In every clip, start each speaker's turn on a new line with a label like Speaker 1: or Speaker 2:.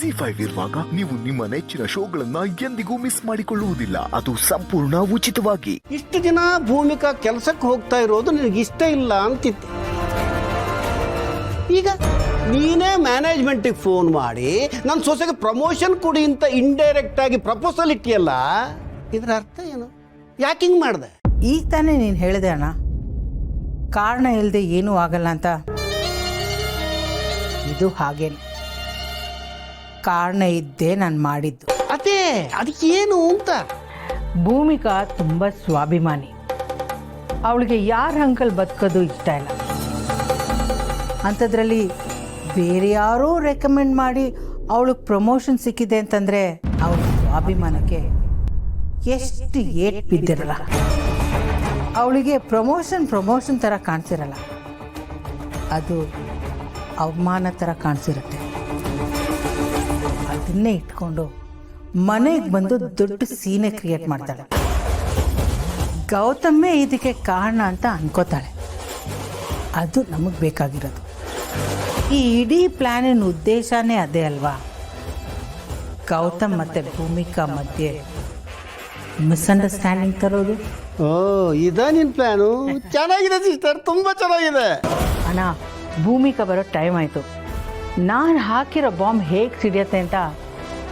Speaker 1: ಜಿ5 ಇರುವಾಗ ನೀವು ನಿಮ್ಮ ನೆಚ್ಚಿನ ಶೋಗಳನ್ನ ಎಂದಿಗೂ ಮಿಸ್ ಮಾಡಿಕೊಳ್ಳುವುದಿಲ್ಲ. ಅದು ಸಂಪೂರ್ಣ ಉಚಿತವಾಗಿ.
Speaker 2: ಇಷ್ಟು ದಿನ ಭೂಮಿಕಾ ಕೆಲಸಕ್ಕೆ ಹೋಗ್ತಾ ಇರೋದು ನಿನಗೆ ಇಷ್ಟ ಇಲ್ಲ ಅಂತಿದ್ದೆ. ಈಗ ನೀನೇ ಮ್ಯಾನೇಜ್ಮೆಂಟಿಗೆ ಫೋನ್ ಮಾಡಿ ನನ್ನ ಸೊಸೆಗೆ ಪ್ರಮೋಷನ್ ಕೊಡಿ ಅಂತ ಇಂಡೈರೆಕ್ಟ್ ಆಗಿ ಪ್ರಪೋಸಲ್ ಇಟ್ಟಿಯಲ್ಲ, ಇದರ ಅರ್ಥ ಏನು? ಯಾಕೆ ಹಿಂಗೆ ಮಾಡಿದೆ?
Speaker 3: ಈಗ ತಾನೇ ನೀನು ಹೇಳಿದೆ ಅಣ್ಣ, ಕಾರಣ ಇಲ್ಲದೆ ಏನೂ ಆಗಲ್ಲ ಅಂತ. ಇದು ಹಾಗೇನೆ ಕಾರಣ ಇದ್ದೇ ನಾನು ಮಾಡಿದ್ದು.
Speaker 2: ಅದೇ ಅದಕ್ಕೆ ಏನು ಅಂತ.
Speaker 3: ಭೂಮಿಕಾ ತುಂಬ ಸ್ವಾಭಿಮಾನಿ. ಅವಳಿಗೆ ಯಾರ ಅಂಕಲ್ ಬದುಕೋದು ಇಷ್ಟ ಇಲ್ಲ. ಅಂಥದ್ರಲ್ಲಿ ಬೇರೆ ಯಾರೂ ರೆಕಮೆಂಡ್ ಮಾಡಿ ಅವಳಿಗೆ ಪ್ರಮೋಷನ್ ಸಿಕ್ಕಿದೆ ಅಂತಂದರೆ ಅವಳ ಸ್ವಾಭಿಮಾನಕ್ಕೆ ಎಷ್ಟು ಏಟ್ ಬಿದ್ದಿರಲ್ಲ. ಅವಳಿಗೆ ಪ್ರಮೋಷನ್ ಥರ ಕಾಣಿಸಿರಲ್ಲ, ಅದು ಅವಮಾನ ಥರ ಕಾಣಿಸಿರುತ್ತೆ. ಅದನ್ನೇ ಇಟ್ಕೊಂಡು ಮನೆಗೆ ಬಂದು ದೊಡ್ಡ ಸೀನೆ ಕ್ರಿಯೇಟ್ ಮಾಡ್ತಾಳೆ. ಗೌತಮ್ಮೇ ಇದಕ್ಕೆ ಕಾರಣ ಅಂತ ಅನ್ಕೋತಾಳೆ. ಅದು ನಮಗೆ ಬೇಕಾಗಿರೋದು. ಈ ಇಡೀ ಪ್ಲ್ಯಾನಿನ ಉದ್ದೇಶನೇ ಅದೇ ಅಲ್ವಾ? ಗೌತಮ್ ಮತ್ತು ಭೂಮಿಕಾ ಮಧ್ಯೆ ಮಿಸ್ಅಂಡರ್ಸ್ಟ್ಯಾಂಡಿಂಗ್ ತರೋದು.
Speaker 2: ಓ, ಇದ ನಿನ್ನ ಪ್ಲ್ಯಾನು? ಚೆನ್ನಾಗಿದೆ ಸಿಸ್ಟರ್, ತುಂಬ ಚೆನ್ನಾಗಿದೆ.
Speaker 3: ಅಣ್ಣ, ಭೂಮಿಕಾ ಬರೋ ಟೈಮ್ ಆಯಿತು. ನಾನು ಹಾಕಿರೋ ಬಾಂಬ್ ಹೇಗೆ ಸಿಡಿಯತ್ತೆ ಅಂತ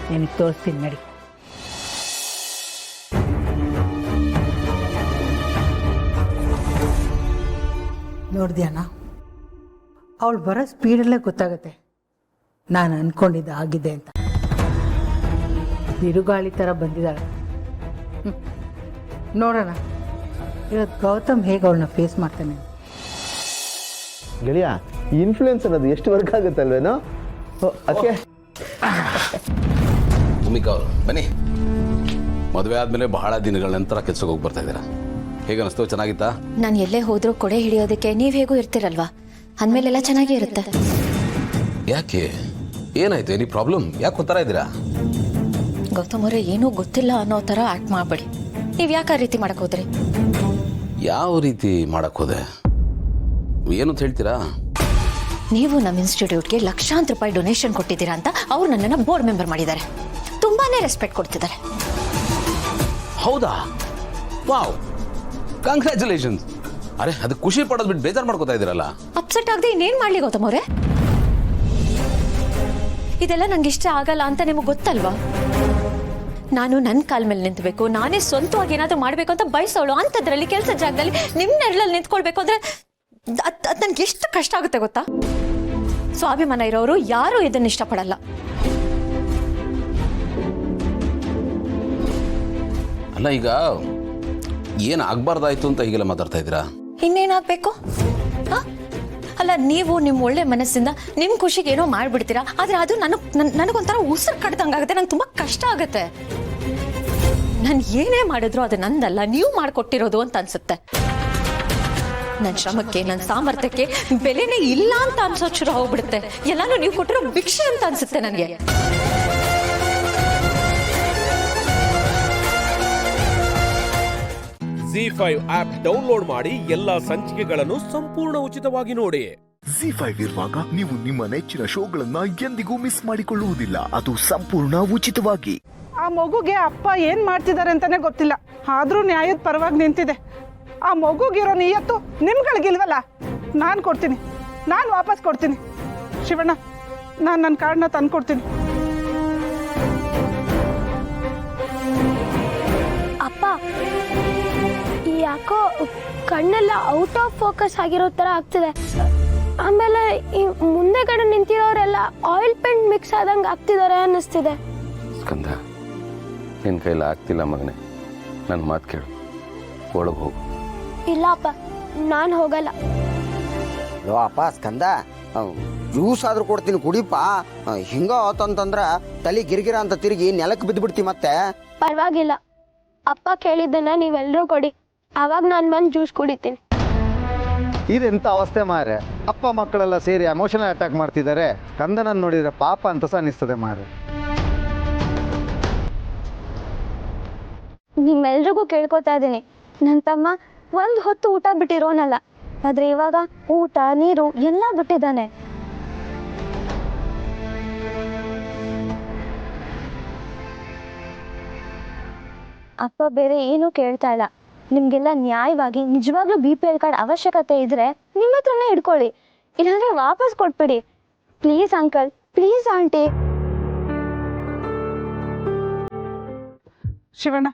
Speaker 3: ನಿನಗೆ ತೋರಿಸ್ತೀನಿ ನಡಿ. ನೋಡ್ದ್ಯಾನ, ಅವಳು ಬರೋ ಸ್ಪೀಡಲ್ಲೇ ಗೊತ್ತಾಗತ್ತೆ ನಾನು ಅಂದ್ಕೊಂಡಿದ್ದ ಆಗಿದೆ ಅಂತ. ಬಿರುಗಾಳಿ ಥರ ಬಂದಿದ್ದಾಳೆ. ನೋಡೋಣ ಇವತ್ತು ಗೌತಮ್ ಹೇಗೆ ಅವಳನ್ನ ಫೇಸ್ ಮಾಡ್ತಾನೆ.
Speaker 4: ಗೆಳೆಯ, ಇನ್ಫ್ಲೂಯೆನ್ಸ್ ಅನ್ನೋದು ಎಷ್ಟು ವರ್ಕ್ ಆಗುತ್ತೆ ಅಲ್ವೇನೋ? ಅದಕ್ಕೆ
Speaker 5: ಭೂಮಿಕಾ ಅವರು ಬನ್ನಿ. ಮದುವೆ ಆದಮೇಲೆ ಬಹಳ ದಿನಗಳ ನಂತರ ಕೆಲ್ಸಕ್ಕೆ ಹೋಗಿ ಬರ್ತಾ ಇದ್ದೀರಾ. ಹೇಗೆ ಅನಿಸ್ತು? ಚೆನ್ನಾಗಿತ್ತಾ?
Speaker 6: ನಾನು ಎಲ್ಲೇ ಹೋದ್ರೂ ಕೊಡೆ ಹಿಡಿಯೋದಕ್ಕೆ ನೀವು ಹೇಗೂ ಇರ್ತೀರಲ್ವಾ, ಅಂದಮೇಲೆಲ್ಲ ಚೆನ್ನಾಗೇ ಇರುತ್ತೆ.
Speaker 5: ಯಾಕೆ, ಏನಾಯ್ತು? Any problem? ಯಾಕೆ ಗೊತ್ತರ ಇದ್ದೀರಾ?
Speaker 6: ಗೌತಮ್ ಅವರೇ, ಏನೂ ಗೊತ್ತಿಲ್ಲ ಅನ್ನೋ ಥರ ಆ್ಯಕ್ಟ್ ಮಾಡಬೇಡಿ. ನೀವು ಯಾಕೆ ಆ ರೀತಿ ಮಾಡಕ್ಕೆ ಹೋದ್ರಿ?
Speaker 5: ಯಾವ ರೀತಿ ಮಾಡಕ್ಕೆ ಹೋದೆ? ಏನು ಅಂತ ಹೇಳ್ತೀರಾ?
Speaker 6: ನೀವು ನಮ್ಮ ಇನ್ಸ್ಟಿಟ್ಯೂಟ್ಗೆ ಲಕ್ಷಾಂತರ ರೂಪಾಯಿ ಡೊನೇಷನ್ ಕೊಟ್ಟಿದ್ದೀರಾ ಅಂತ ಅವ್ರು ನನ್ನನ್ನು ಬೋರ್ಡ್ ಮೆಂಬರ್ ಮಾಡಿದ್ದಾರೆ. ತುಂಬಾನೇ ರೆಸ್ಪೆಕ್ಟ್ ಕೊಡ್ತಿದ್ದಾರೆ.
Speaker 5: ಹೌದಾ? Wow, congratulations. ಅರೆ, ಅದು ಖುಷಿ ಪಡೋದು ಬಿಟ್ಟು ಬೇಜಾರು ಮಾಡ್ಕೋತಾ ಇದ್ದೀರಲ್ಲ.
Speaker 6: ಅಪ್ಸೆಟ್ ಆಗದೆ ಇನ್ನೇನು ಮಾಡಲಿ ಗೌತಮ್ ಅವರೇ? ಇದೆಲ್ಲ ನಂಗೆ ಇಷ್ಟ ಆಗಲ್ಲ ಅಂತ ನಿಮಗೆ ಗೊತ್ತಲ್ವಾ? ನಾನು ನನ್ನ ಕಾಲ ಮೇಲೆ ನಿಂತಬೇಕು, ನಾನೇ ಸ್ವಂತವಾಗಿ ಏನಾದರೂ ಮಾಡಬೇಕು ಅಂತ ಬಯಸೋಳು. ಅಂಥದ್ರಲ್ಲಿ ಕೆಲಸ ಜಾಗದಲ್ಲಿ ನಿಮ್ಮ ನೆರಳಲ್ಲಿ ನಿಂತ್ಕೊಳ್ಬೇಕು ಅಂದರೆ ಅದು ನನಗೆ ಎಷ್ಟು ಕಷ್ಟ ಆಗುತ್ತೆ ಗೊತ್ತಾ? ಸ್ವಾಭಿಮಾನ ಇರೋರು ಯಾರೂ ಇದನ್ನು ಇಷ್ಟಪಡಲ್ಲ.
Speaker 5: ಅಲ್ಲ, ಈಗ ಏನು ಆಗ್ಬಾರ್ದಾಯ್ತು ಅಂತ ಹೀಗೆಲ್ಲ ಮಾತಾಡ್ತಾ ಇದ್ದೀರಾ?
Speaker 6: ಇನ್ನೇನಾಗಬೇಕು? ಅಲ್ಲ, ನೀವು ನಿಮ್ಮ ಒಳ್ಳೆ ಮನಸ್ಸಿಂದ ನಿಮ್ಮ ಖುಷಿಗೆ ಏನೋ ಮಾಡಿಬಿಡ್ತೀರಾ, ಆದರೆ ಅದು ನನಗೊಂಥರ ಉಸಿರು ಕಡ್ದಂಗಾಗುತ್ತೆ. ನಂಗೆ ತುಂಬ ಕಷ್ಟ ಆಗುತ್ತೆ. ನಾನು ಏನೇ ಮಾಡಿದ್ರು ಅದು ನಂದಲ್ಲ, ನೀವು ಮಾಡಿಕೊಟ್ಟಿರೋದು ಅಂತ ಅನ್ಸುತ್ತೆ. ನನ್ನ ಶ್ರಮಕ್ಕೆ, ನನ್ನ ಸಾಮರ್ಥ್ಯಕ್ಕೆ ಬೆಲೆನೇ ಇಲ್ಲ ಅಂತ ಅನ್ಸೋದು ಶುರು ಹೋಗ್ಬಿಡುತ್ತೆ. ಎಲ್ಲಾನು ನೀವು ಕೊಟ್ಟಿರೋ ಭಿಕ್ಷೆ ಅಂತ ಅನ್ಸುತ್ತೆ ನನಗೆ.
Speaker 7: ಜಿ5 ಆಪ್ ಡೌನ್ಲೋಡ್ ಮಾಡಿ ಎಲ್ಲಾ ಸಂಚಿಕೆಗಳನ್ನು ಸಂಪೂರ್ಣ ಉಚಿತವಾಗಿ ನೋಡಿ.
Speaker 1: ಜಿ5 ಇರುವಾಗ ನೀವು ನಿಮ್ಮ ನೆಚ್ಚಿನ ಶೋಗಳನ್ನ ಎಂದಿಗೂ ಮಿಸ್ ಮಾಡಿಕೊಳ್ಳುವುದಿಲ್ಲ. ಅದು ಸಂಪೂರ್ಣ ಉಚಿತವಾಗಿ.
Speaker 8: ಆ ಮಗುಗೆ ಅಪ್ಪ ಏನು ಮಾಡ್ತಿದ್ದಾರೆ ಅಂತಾನೆ ಗೊತ್ತಿಲ್ಲ, ಆದರೂ ನ್ಯಾಯದ ಪರವಾಗಿ ನಿಂತಿದೆ. ಆ ಮಗುಗಿರೋ ನಿಯತ್ತು ನಿಮ್ಗಳಿಗಿಲ್ವಲ್ಲ? ನಾನು ಕೊಡ್ತೀನಿ, ನಾನು ವಾಪಸ್ ಕೊಡ್ತೀನಿ. ಶಿವಣ್ಣ, ನಾನು ನನ್ನ ಕಾರ್ಡ್ನ ತಂದು ಕೊಡ್ತೀನಿ.
Speaker 9: ಅಪ್ಪ, ಯಾಕೋ ಕಣ್ಣೆಲ್ಲ ಔಟ್ ಆಫ್ ಫೋಕಸ್ ಆಗಿರೋ ಥರ ಆಗ್ತಿದೆ. ಆಮೇಲೆ ಈ ಮುಂದೆಗಡೆ ನಿಂತಿರೋರೆಲ್ಲ ಆಯಿಲ್ ಪೇಂಟ್ ಮಿಕ್ಸ್ ಆದಂಗೆ ಆಗ್ತಿದ್ದಾರೆ ಅನ್ನಿಸ್ತಿದೆ.
Speaker 5: ಸ್ಕಂದ, ನಿನ್ನ ಕೈಲಿ ಆಗ್ತಿಲ್ಲ ಮಗನೇ. ನನ್ನ ಮಾತು ಕೇಳು, ಒಳಗೆ ಹೋಗು.
Speaker 9: ಇಲ್ಲ ಅಪ್ಪ, ನಾನು ಹೋಗಲ್ಲ.
Speaker 10: ಲೋ ಅಪ್ಪ ಸ್ಕಂದ, ಜ್ಯೂಸ್ ಆದ್ರೂ ಕೊಡ್ತೀನಿ ಕುಡಿಪ. ಹಿಂಗ ಆತಂತಂದ್ರ ತಲೆ ಗಿರ್ಗಿರ ಅಂತ ತಿರುಗಿ ನೆಲಕ್ಕೆ ಬಿದ್ದು ಬಿಡ್ತಿ ಮತ್ತೆ.
Speaker 9: ಪರವಾಗಿಲ್ಲ, ಅಪ್ಪ ಕೇಳಿದ್ದನ್ನ ನೀವೆಲ್ಲರೂ ಕೊಡಿ, ಆವಾಗ ನಾನು ಬಂದು ಜ್ಯೂಸ್ ಕುಡಿತೀನಿ.
Speaker 4: ಇದೆಂತ ಅವಸ್ಥೆ ಮಾರೆ. ಅಪ್ಪ ಮಕ್ಕಳೆಲ್ಲ ಸೇರಿ ಎಮೋಷನಲ್ ಅಟ್ಯಾಕ್ ಮಾಡ್ತಿದ್ದಾರೆ. ಕಂದನನ್ನು ನೋಡಿದ್ರೆ ಪಾಪ ಅಂತ ಸಹ ಅನಿಸ್ತದೆ ಮಾರೆ.
Speaker 9: ನಿಮ್ಮೆಲ್ರಿಗೂ ಕೇಳ್ಕೊತಾ ಇದ್ದೀನಿ, ನನ್ನ ತಮ್ಮ ಒಂದು ಹೊತ್ತು ಊಟ ಬಿಟ್ಟಿರೋನಲ್ಲ, ಆದ್ರೆ ಇವಾಗ ಊಟ ನೀರು ಎಲ್ಲ ಬಿಟ್ಟಿದ್ದಾನೆ. ಅಪ್ಪ ಬೇರೆ ಏನೂ ಕೇಳ್ತಾ ಇಲ್ಲ. ನಿಮಗೆಲ್ಲ ನ್ಯಾಯವಾಗಿ ನಿಜವಾಗ್ಲೂ BPL ಕಾರ್ಡ್ ಅವಶ್ಯಕತೆ ಇದ್ರೆ ನಿಮ್ಮ ಹತ್ರನೇ ಇಟ್ಕೊಳ್ಳಿ, ಇಲ್ಲಾಂದ್ರೆ ವಾಪಸ್ ಕೊಟ್ಬಿಡಿ. Please uncle, please aunty.
Speaker 8: Shivanna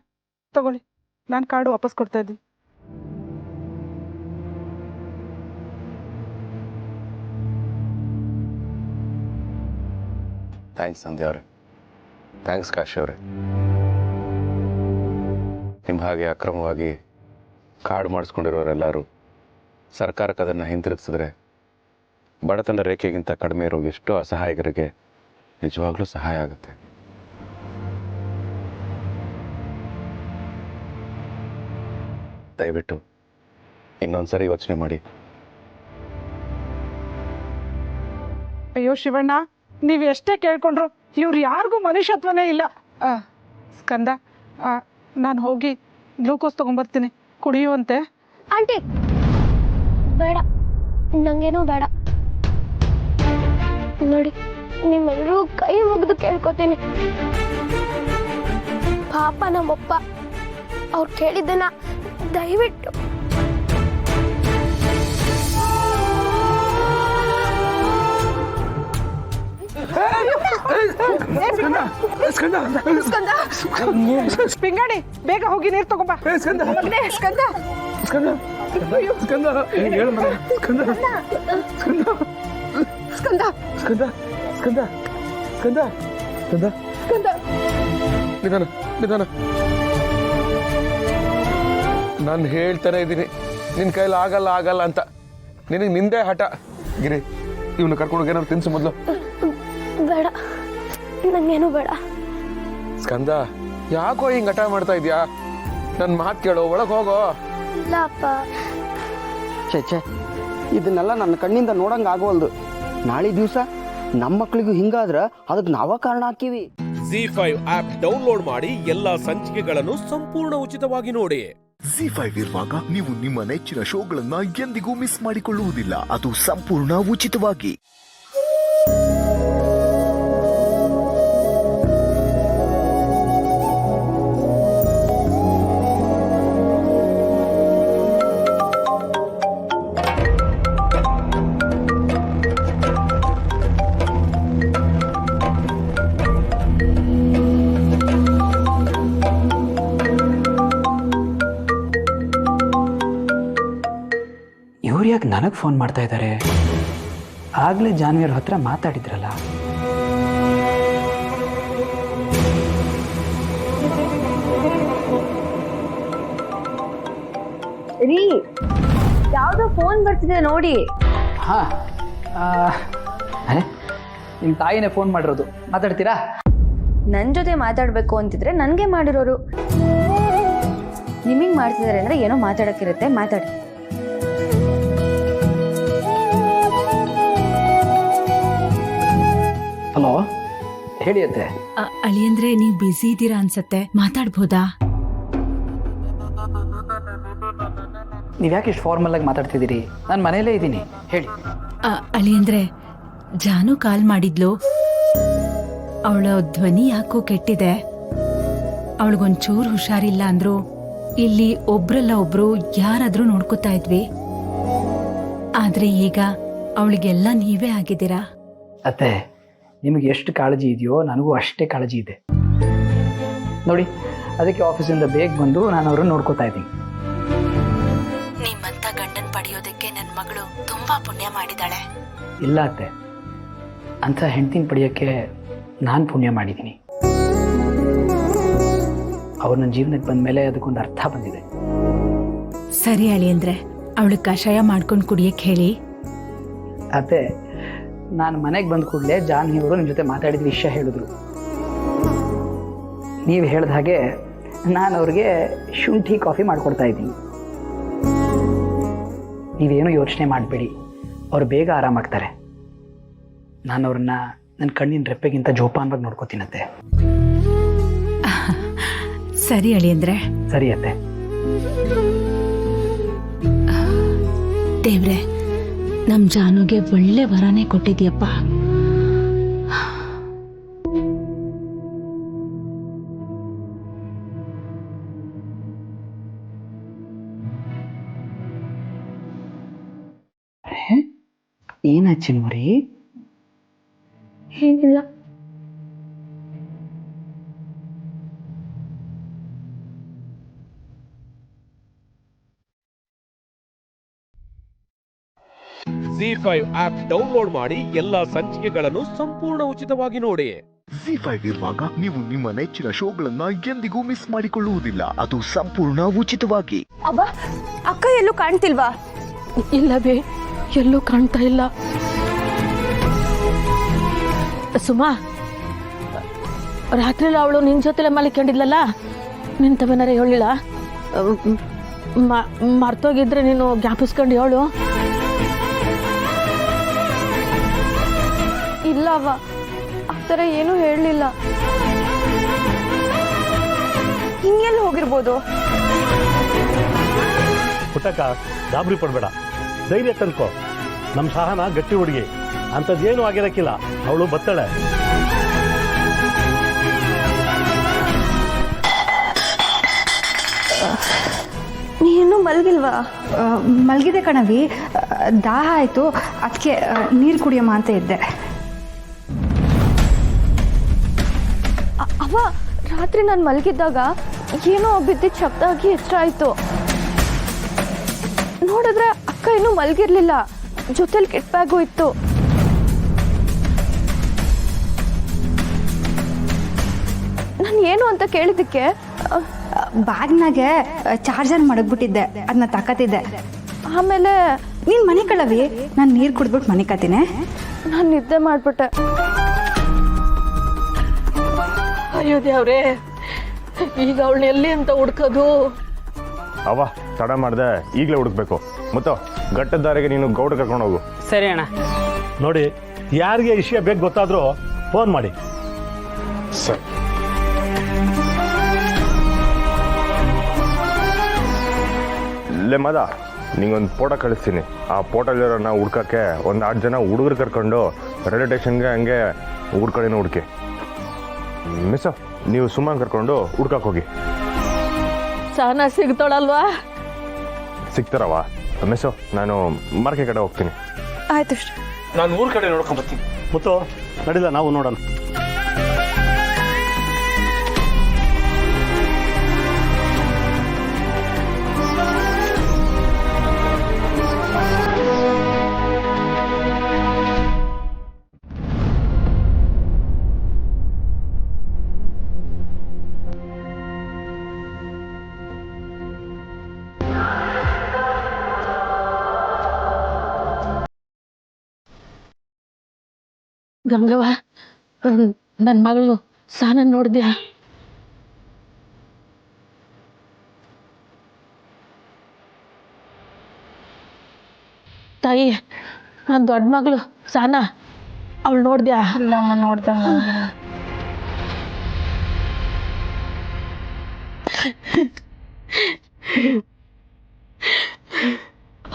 Speaker 8: ತಗೊಳ್ಳಿ, ನಾನು ಕಾರ್ಡು ವಾಪಸ್ ಕೊಡ್ತಾ ಇದ್ದೀನಿ.
Speaker 5: ಥ್ಯಾಂಕ್ಸ್ ಸಂಧ್ಯಾ ಅವರೇ. ಥ್ಯಾಂಕ್ಸ್ ಕಾಶಿ ಅವರೇ. ನಿಮ್ಮ ಹಾಗೆ ಅಕ್ರಮವಾಗಿ ಕಾರ್ಡ್ ಮಾಡಿಸ್ಕೊಂಡಿರೋರೆಲ್ಲರೂ ಸರ್ಕಾರಕ್ಕೆ ಅದನ್ನು ಹಿಂತಿರುಗಿಸಿದ್ರೆ ಬಡತನ ರೇಖೆಗಿಂತ ಕಡಿಮೆ ಇರೋ ಎಷ್ಟೋ ಅಸಹಾಯಕರಿಗೆ ನಿಜವಾಗ್ಲೂ ಸಹಾಯ ಆಗುತ್ತೆ. ದಯವಿಟ್ಟು ಇನ್ನೊಂದ್ಸರಿ ಯೋಚನೆ ಮಾಡಿ.
Speaker 8: ಅಯ್ಯೋ ಶಿವಣ್ಣ, ನೀವು ಎಷ್ಟೇ ಕೇಳ್ಕೊಂಡ್ರು ಇವ್ರು ಯಾರಿಗೂ ಮನುಷ್ಯತ್ವನೇ ಇಲ್ಲ. ಸ್ಕಂದ, ನಾನು ಹೋಗಿ ಗ್ಲೂಕೋಸ್ ತೊಗೊಂಬರ್ತೀನಿ, ಕುಡಿಯುವಂತೆ.
Speaker 9: ಆಂಟಿ ಬೇಡ, ನಂಗೇನೋ ಬೇಡ. ನೋಡಿ, ನಿಮ್ಮೆಲ್ಲರೂ ಕೈ ಮುಗಿದು ಕೇಳ್ಕೊತೀನಿ. ಪಾಪ ನಮ್ಮಪ್ಪ, ಅವ್ರು ಕೇಳಿದ್ದನ್ನ ದಯವಿಟ್ಟು.
Speaker 8: ಪಿಂಗಾಡಿ, ಬೇಗ ಹೋಗಿ ನೀರು ತಗೊಂಬ.
Speaker 7: ನಾನು ಹೇಳ್ತಾನೆ ಇದ್ದೀನಿ ನಿನ್ನ ಕೈಲಿ ಆಗಲ್ಲ ಆಗಲ್ಲ ಅಂತ. ನಿನಗೆ ನಿಂದೇ ಹಠ. ಗಿರಿ, ಇವನು ಕರ್ಕೊಂಡು ಏನಾದ್ರು ತಿನ್ಸು ಮೊದಲು.
Speaker 9: ಬೇಡ, ನಂಗೇನು ಬೇಡ.
Speaker 7: ಸ್ಕಂದ, ಯಾಕೋ ಹಿಂಗ್ ಹಠ ಮಾಡ್ತಾ ಇದ್ಯಾ? ನನ್ನ ಮಾತು ಕೇಳೋ, ಒಳಗೆ ಹೋಗೋ.
Speaker 9: ಇಲ್ಲ ಅಪ್ಪ.
Speaker 10: ಛೇ, ಇದನ್ನೆಲ್ಲ ನನ್ನ ಕಣ್ಣಿಂದ ನೋಡಂಗೆ ಆಗೋಲ್ದು. ನಾಳೆ ದಿವಸ ನಮ್ಮ ಮಕ್ಳಿಗೂ ಹಿಂಗಾದ್ರೆ ಅದಕ್ಕೆ ನಾವ ಕಾರಣ ಹಾಕಿವಿ.
Speaker 7: ZEE5 ಆಪ್ ಡೌನ್ಲೋಡ್ ಮಾಡಿ ಎಲ್ಲಾ ಸಂಚಿಕೆಗಳನ್ನು ಸಂಪೂರ್ಣ ಉಚಿತವಾಗಿ ನೋಡಿ.
Speaker 1: ZEE5 ಇರುವಾಗ ನೀವು ನಿಮ್ಮ ನೆಚ್ಚಿನ ಶೋಗಳನ್ನ ಎಂದಿಗೂ ಮಿಸ್ ಮಾಡಿಕೊಳ್ಳುವುದಿಲ್ಲ, ಅದು ಸಂಪೂರ್ಣ ಉಚಿತವಾಗಿ.
Speaker 11: ಇವ್ರು ಯಾಕೆ ನನಗೆ ಫೋನ್ ಮಾಡ್ತಾ ಇದ್ದಾರೆ? ಆಗಲೇ ಜಾನ್ವಿಯರ್ ಹತ್ರ ಮಾತಾಡಿದ್ರಲ್ಲ.
Speaker 6: ರೀ, ಯಾವ್ದೋ ಫೋನ್ ಬರ್ತಿದೆ ನೋಡಿ.
Speaker 11: ಹಾಂ, ಅರೆ ನಿಮ್ಮ ತಾಯಿನೇ ಫೋನ್ ಮಾಡಿರೋದು, ಮಾತಾಡ್ತೀರಾ?
Speaker 6: ನನ್ನ ಜೊತೆ ಮಾತಾಡಬೇಕು ಅಂತಿದ್ರೆ ನನಗೆ ಮಾಡಿರೋರು. ನಿಮಗೆ ಮಾಡ್ತಿದ್ದಾರೆ ಅಂದರೆ ಏನೋ ಮಾತಾಡೋಕ್ಕಿರುತ್ತೆ, ಮಾತಾಡಿ.
Speaker 11: ಹಲೋ, ಹೇಳಿ ಅತ್ತೆ.
Speaker 3: ಅಳಿಯಂದ್ರೆ ನೀವು ಬ್ಯುಸಿ ಇದ್ದೀರಾ ಅನ್ಸತ್ತೆ, ಮಾತಾಡ್ಬೋದಾ?
Speaker 11: ನೀವು ಯಾಕೆ ಇಷ್ಟು ಫಾರ್ಮಲ್ ಆಗಿ ಮಾತಾಡ್ತಿದ್ದೀರಿ? ನಾನು ಮನೆಯಲ್ಲೇ ಇದ್ದೀನಿ, ಹೇಳಿ.
Speaker 3: ಅಳಿಯಂದ್ರೆ ಜಾನು ಕಾಲ್ ಮಾಡಿದ್ಲು. ಅವಳ ಧ್ವನಿ ಯಾಕೋ ಕೆಟ್ಟಿದೆ. ಅವಳಿಗೊಂಚೂರು ಹುಷಾರಿಲ್ಲ ಅಂದ್ರು. ಇಲ್ಲಿ ಒಬ್ರಲ್ಲ ಒಬ್ರು ಯಾರಾದ್ರೂ ನೋಡ್ಕೋತಾ ಇದ್ವಿ. ಆದ್ರೆ ಈಗ ಅವಳಿಗೆಲ್ಲ ನೀವೇ ಆಗಿದ್ದೀರಾ.
Speaker 11: ಅತ್ತೆ, ನಿಮಗೆ ಎಷ್ಟು ಕಾಳಜಿ ಇದೆಯೋ ನನಗೂ ಅಷ್ಟೇ ಕಾಳಜಿ ಇದೆ ನೋಡಿ. ಅದಕ್ಕೆ ಆಫೀಸಿಂದ ಬೇಗ ಬಂದು ನಾನು ಅವ್ರನ್ನ ನೋಡ್ಕೋತಾ ಇದ್ದೀನಿ.
Speaker 3: ನಿಮ್ಮಂತ ಗಂಡನ್ ಪಡೆಯೋದಕ್ಕೆ ನನ್ನ ಮಗಳು ತುಂಬಾ ಪುಣ್ಯ ಮಾಡಿದಾಳೆ.
Speaker 11: ಇಲ್ಲ ಅತ್ತೆ, ಅಂಥ ಹೆಂಡ್ತಿನ ಪಡೆಯೋಕ್ಕೆ ನಾನು ಪುಣ್ಯ ಮಾಡಿದ್ದೀನಿ. ಅವ್ರು ನನ್ನ ಜೀವನಕ್ಕೆ ಬಂದ ಮೇಲೆ ಅದಕ್ಕೊಂದು ಅರ್ಥ ಬಂದಿದೆ.
Speaker 3: ಸರಿ ಅಳಿಯಂದ್ರೆ, ಅವಳು ಕಷಾಯ ಮಾಡ್ಕೊಂಡು ಕುಡಿಯಕ್ಕೆ ಹೇಳಿ.
Speaker 11: ಅತ್ತೆ, ನಾನು ಮನೆಗೆ ಬಂದ ಕೂಡಲೇ ಜಾನ್ವಿ ಅವರು ನಿಮ್ಮ ಜೊತೆ ಮಾತಾಡಿದ ವಿಷಯ ಹೇಳಿದ್ರು. ನೀವು ಹೇಳಿದ ಹಾಗೆ ನಾನು ಅವ್ರಿಗೆ ಶುಂಠಿ ಕಾಫಿ ಮಾಡಿಕೊಡ್ತಾ ಇದ್ದೀನಿ. ನೀವೇನು ಯೋಚನೆ ಮಾಡಬೇಡಿ, ಅವ್ರು ಬೇಗ ಆರಾಮಾಗ್ತಾರೆ. ನಾನು ಅವ್ರನ್ನ ನನ್ನ ಕಣ್ಣಿನ ರೆಪ್ಪೆಗಿಂತ ಜೋಪಾನವಾಗಿ ನೋಡ್ಕೋತೀನತ್ತೆ.
Speaker 3: ಸರಿ ಅಳಿಯಂದ್ರೆ.
Speaker 11: ಸರಿ ಅತ್ತೆ.
Speaker 3: ದೇವ್ರೆ, ನಮ್ ಜಾನುಗೆ ಒಳ್ಳೆ ವರನೇ ಕೊಟ್ಟಿದ್ಯಪ್ಪ.
Speaker 11: ಏನಾಯ್ತು ಚಿನ್ಮರಿ?
Speaker 9: ಏನಿಲ್ಲ.
Speaker 12: ZEE5 ಆಪ್ ಡೌನ್ಲೋಡ್ ಮಾಡಿ ಎಲ್ಲಾ ಸಂಚಿಕೆಗಳನ್ನು ಸಂಪೂರ್ಣ ಉಚಿತವಾಗಿ ನೋಡಿ.
Speaker 1: ZEE5 ಇರುವಾಗ ನೀವು ನಿಮ್ಮ ನೆಚ್ಚಿನ ಶೋಗಳನ್ನ ಎಂದಿಗೂ ಮಿಸ್ ಮಾಡಿಕೊಳ್ಳುವುದಿಲ್ಲ. ಅದು ಸಂಪೂರ್ಣ ಉಚಿತವಾಗಿ.
Speaker 9: ಅಬ್ಬ, ಅಕ್ಕ ಎಲ್ಲೂ ಕಾಣ್ತಿಲ್ವಾ?
Speaker 6: ಇಲ್ಲ ಬೇ, ಎಲ್ಲೂ ಕಾಣ್ತಾ ಇಲ್ಲ. ಸುಮಾ, ರಾತ್ರಿ ಅವಳು ನಿನ್ ಜೊತೆಲೆ ಮಲಿಕೊಂಡಿದ್ಲಲ್ಲ, ನಿನ್ ತವನಾರ ಹೇಳಿಲ್ಲ? ಮರ್ತೋಗಿದ್ರೆ ನೀನು ಜ್ಞಾಪಿಸ್ಕೊಂಡು ಹೇಳು.
Speaker 9: ಇಲ್ಲ ಅವ್ವ, ಆ ಥರ ಏನೂ ಹೇಳಲಿಲ್ಲ. ಹಿಂಗೆಲ್ಲಿ ಹೋಗಿರ್ಬೋದು?
Speaker 13: ಪುಟ್ಟಕ್ಕ, ಗಾಬರಿ ಪಡ್ಬೇಡ, ಧೈರ್ಯ ತಂದ್ಕೋ. ನಮ್ಮ ಸಹನ ಗಟ್ಟಿ ಹುಡುಗಿ, ಅಂಥದ್ದೇನು ಆಗಿರಕ್ಕಿಲ್ಲ. ಅವಳು ಬತ್ತಾಳೆ.
Speaker 9: ನೀನು ಮಲಗಿಲ್ವಾ?
Speaker 14: ಮಲಗಿದೆ ಕಣವಿ, ದಾಹ ಆಯಿತು, ಅದಕ್ಕೆ ನೀರು ಕುಡಿಯಮ್ಮ ಅಂತ ಇದ್ದೆ.
Speaker 9: ಅವ್ವ, ರಾತ್ರಿ ನಾನು ಮಲಗಿದ್ದಾಗ ಏನೋ ಬಿದ್ದಿದ್ದ ಶಬ್ದ ಆಗಿ ಎಷ್ಟಾಯಿತು. ನೋಡಿದ್ರೆ ಅಕ್ಕ ಇನ್ನೂ ಮಲಗಿರ್ಲಿಲ್ಲ, ಜೊತೆಲಿ ಕಿಟ್ ಬ್ಯಾಗು ಇತ್ತು. ನಾನು ಏನು ಅಂತ ಕೇಳಿದ್ದಕ್ಕೆ
Speaker 14: ಬ್ಯಾಗ್ನಾಗೆ ಚಾರ್ಜರ್ ಮಡಗ್ಬಿಟ್ಟಿದ್ದೆ, ಅದನ್ನ ತಕತಿದ್ದೆ.
Speaker 9: ಆಮೇಲೆ
Speaker 14: ನೀನು ಮನೆ ಕಳವಿ, ನಾನು ನೀರು ಕುಡಿದ್ಬಿಟ್ಟು ಮನೆ ಕತ್ತೀನಿ.
Speaker 9: ನಾನು ನಿದ್ದೆ ಮಾಡಿಬಿಟ್ಟೆ.
Speaker 6: ಅಯ್ಯೋ ದೇವ್ರೇ, ಈಗ ಅವಳನ್ನ ಎಲ್ಲಿ ಅಂತ ಹುಡ್ಕೋದು?
Speaker 13: ಅವ ತಡ ಮಾಡ್ದೆ, ಈಗಲೇ ಹುಡುಕ್ಬೇಕು. ಮತ್ತು ಗಟ್ಟದ ದಾರಿಗೆ ನೀನು ಗೌಡ ಕರ್ಕೊಂಡು ಹೋಗು.
Speaker 11: ಸರಿ ಅಣ್ಣ.
Speaker 13: ನೋಡಿ, ಯಾರಿಗೆ ವಿಷಯ ಬೇಕು ಗೊತ್ತಾದರೂ ಫೋನ್ ಮಾಡಿ. ಸರಿ. ಇಲ್ಲೇ ಮದ, ನಿಂಗೊಂದು ಫೋಟೋ ಕಳಿಸ್ತೀನಿ. ಆ ಫೋಟೋಲಿರೋನ ಹುಡ್ಕಕ್ಕೆ ಒಂದು 8 ಜನ ಹುಡುಗರು ಕರ್ಕೊಂಡು ರೈಲ್ವೆ ಸ್ಟೇಷನ್ಗೆ ಹಂಗೆ ಹುಡ್ಕಡೆನೂ ಹುಡುಕಿ. ಮಿಸ್, ನೀವು ಸುಮ್ಮನೆ ಕರ್ಕೊಂಡು ಹುಡ್ಕಕ್ಕೆ ಹೋಗಿ.
Speaker 6: ಸಹನ ಸಿಗ್ತಾಳಲ್ವಾ?
Speaker 13: ಸಿಗ್ತಾರವ ಮಿಸ್ಸು, ನಾನು ಮಾರ್ಕೆ ಕಡೆ ಹೋಗ್ತೀನಿ.
Speaker 9: ಆಯ್ತು,
Speaker 12: ನಾನು ಊರ್ ಕಡೆ ನೋಡ್ಕೊಂಡ್ ಬರ್ತೀನಿ.
Speaker 13: ಮುತ್ತು ನಡಿಲ್ಲ, ನಾವು ನೋಡೋಣ.
Speaker 6: ಗಂಗವ್ವ, ನನ್ನ ಮಗಳು ಸಹನ ನೋಡಿದ್ಯಾ? ತಾಯಿ, ನನ್ನ ದೊಡ್ಡ ಮಗಳು ಸಹನ, ಅವಳು ನೋಡಿದ್ಯಾ?
Speaker 9: ನೋಡ್ದ.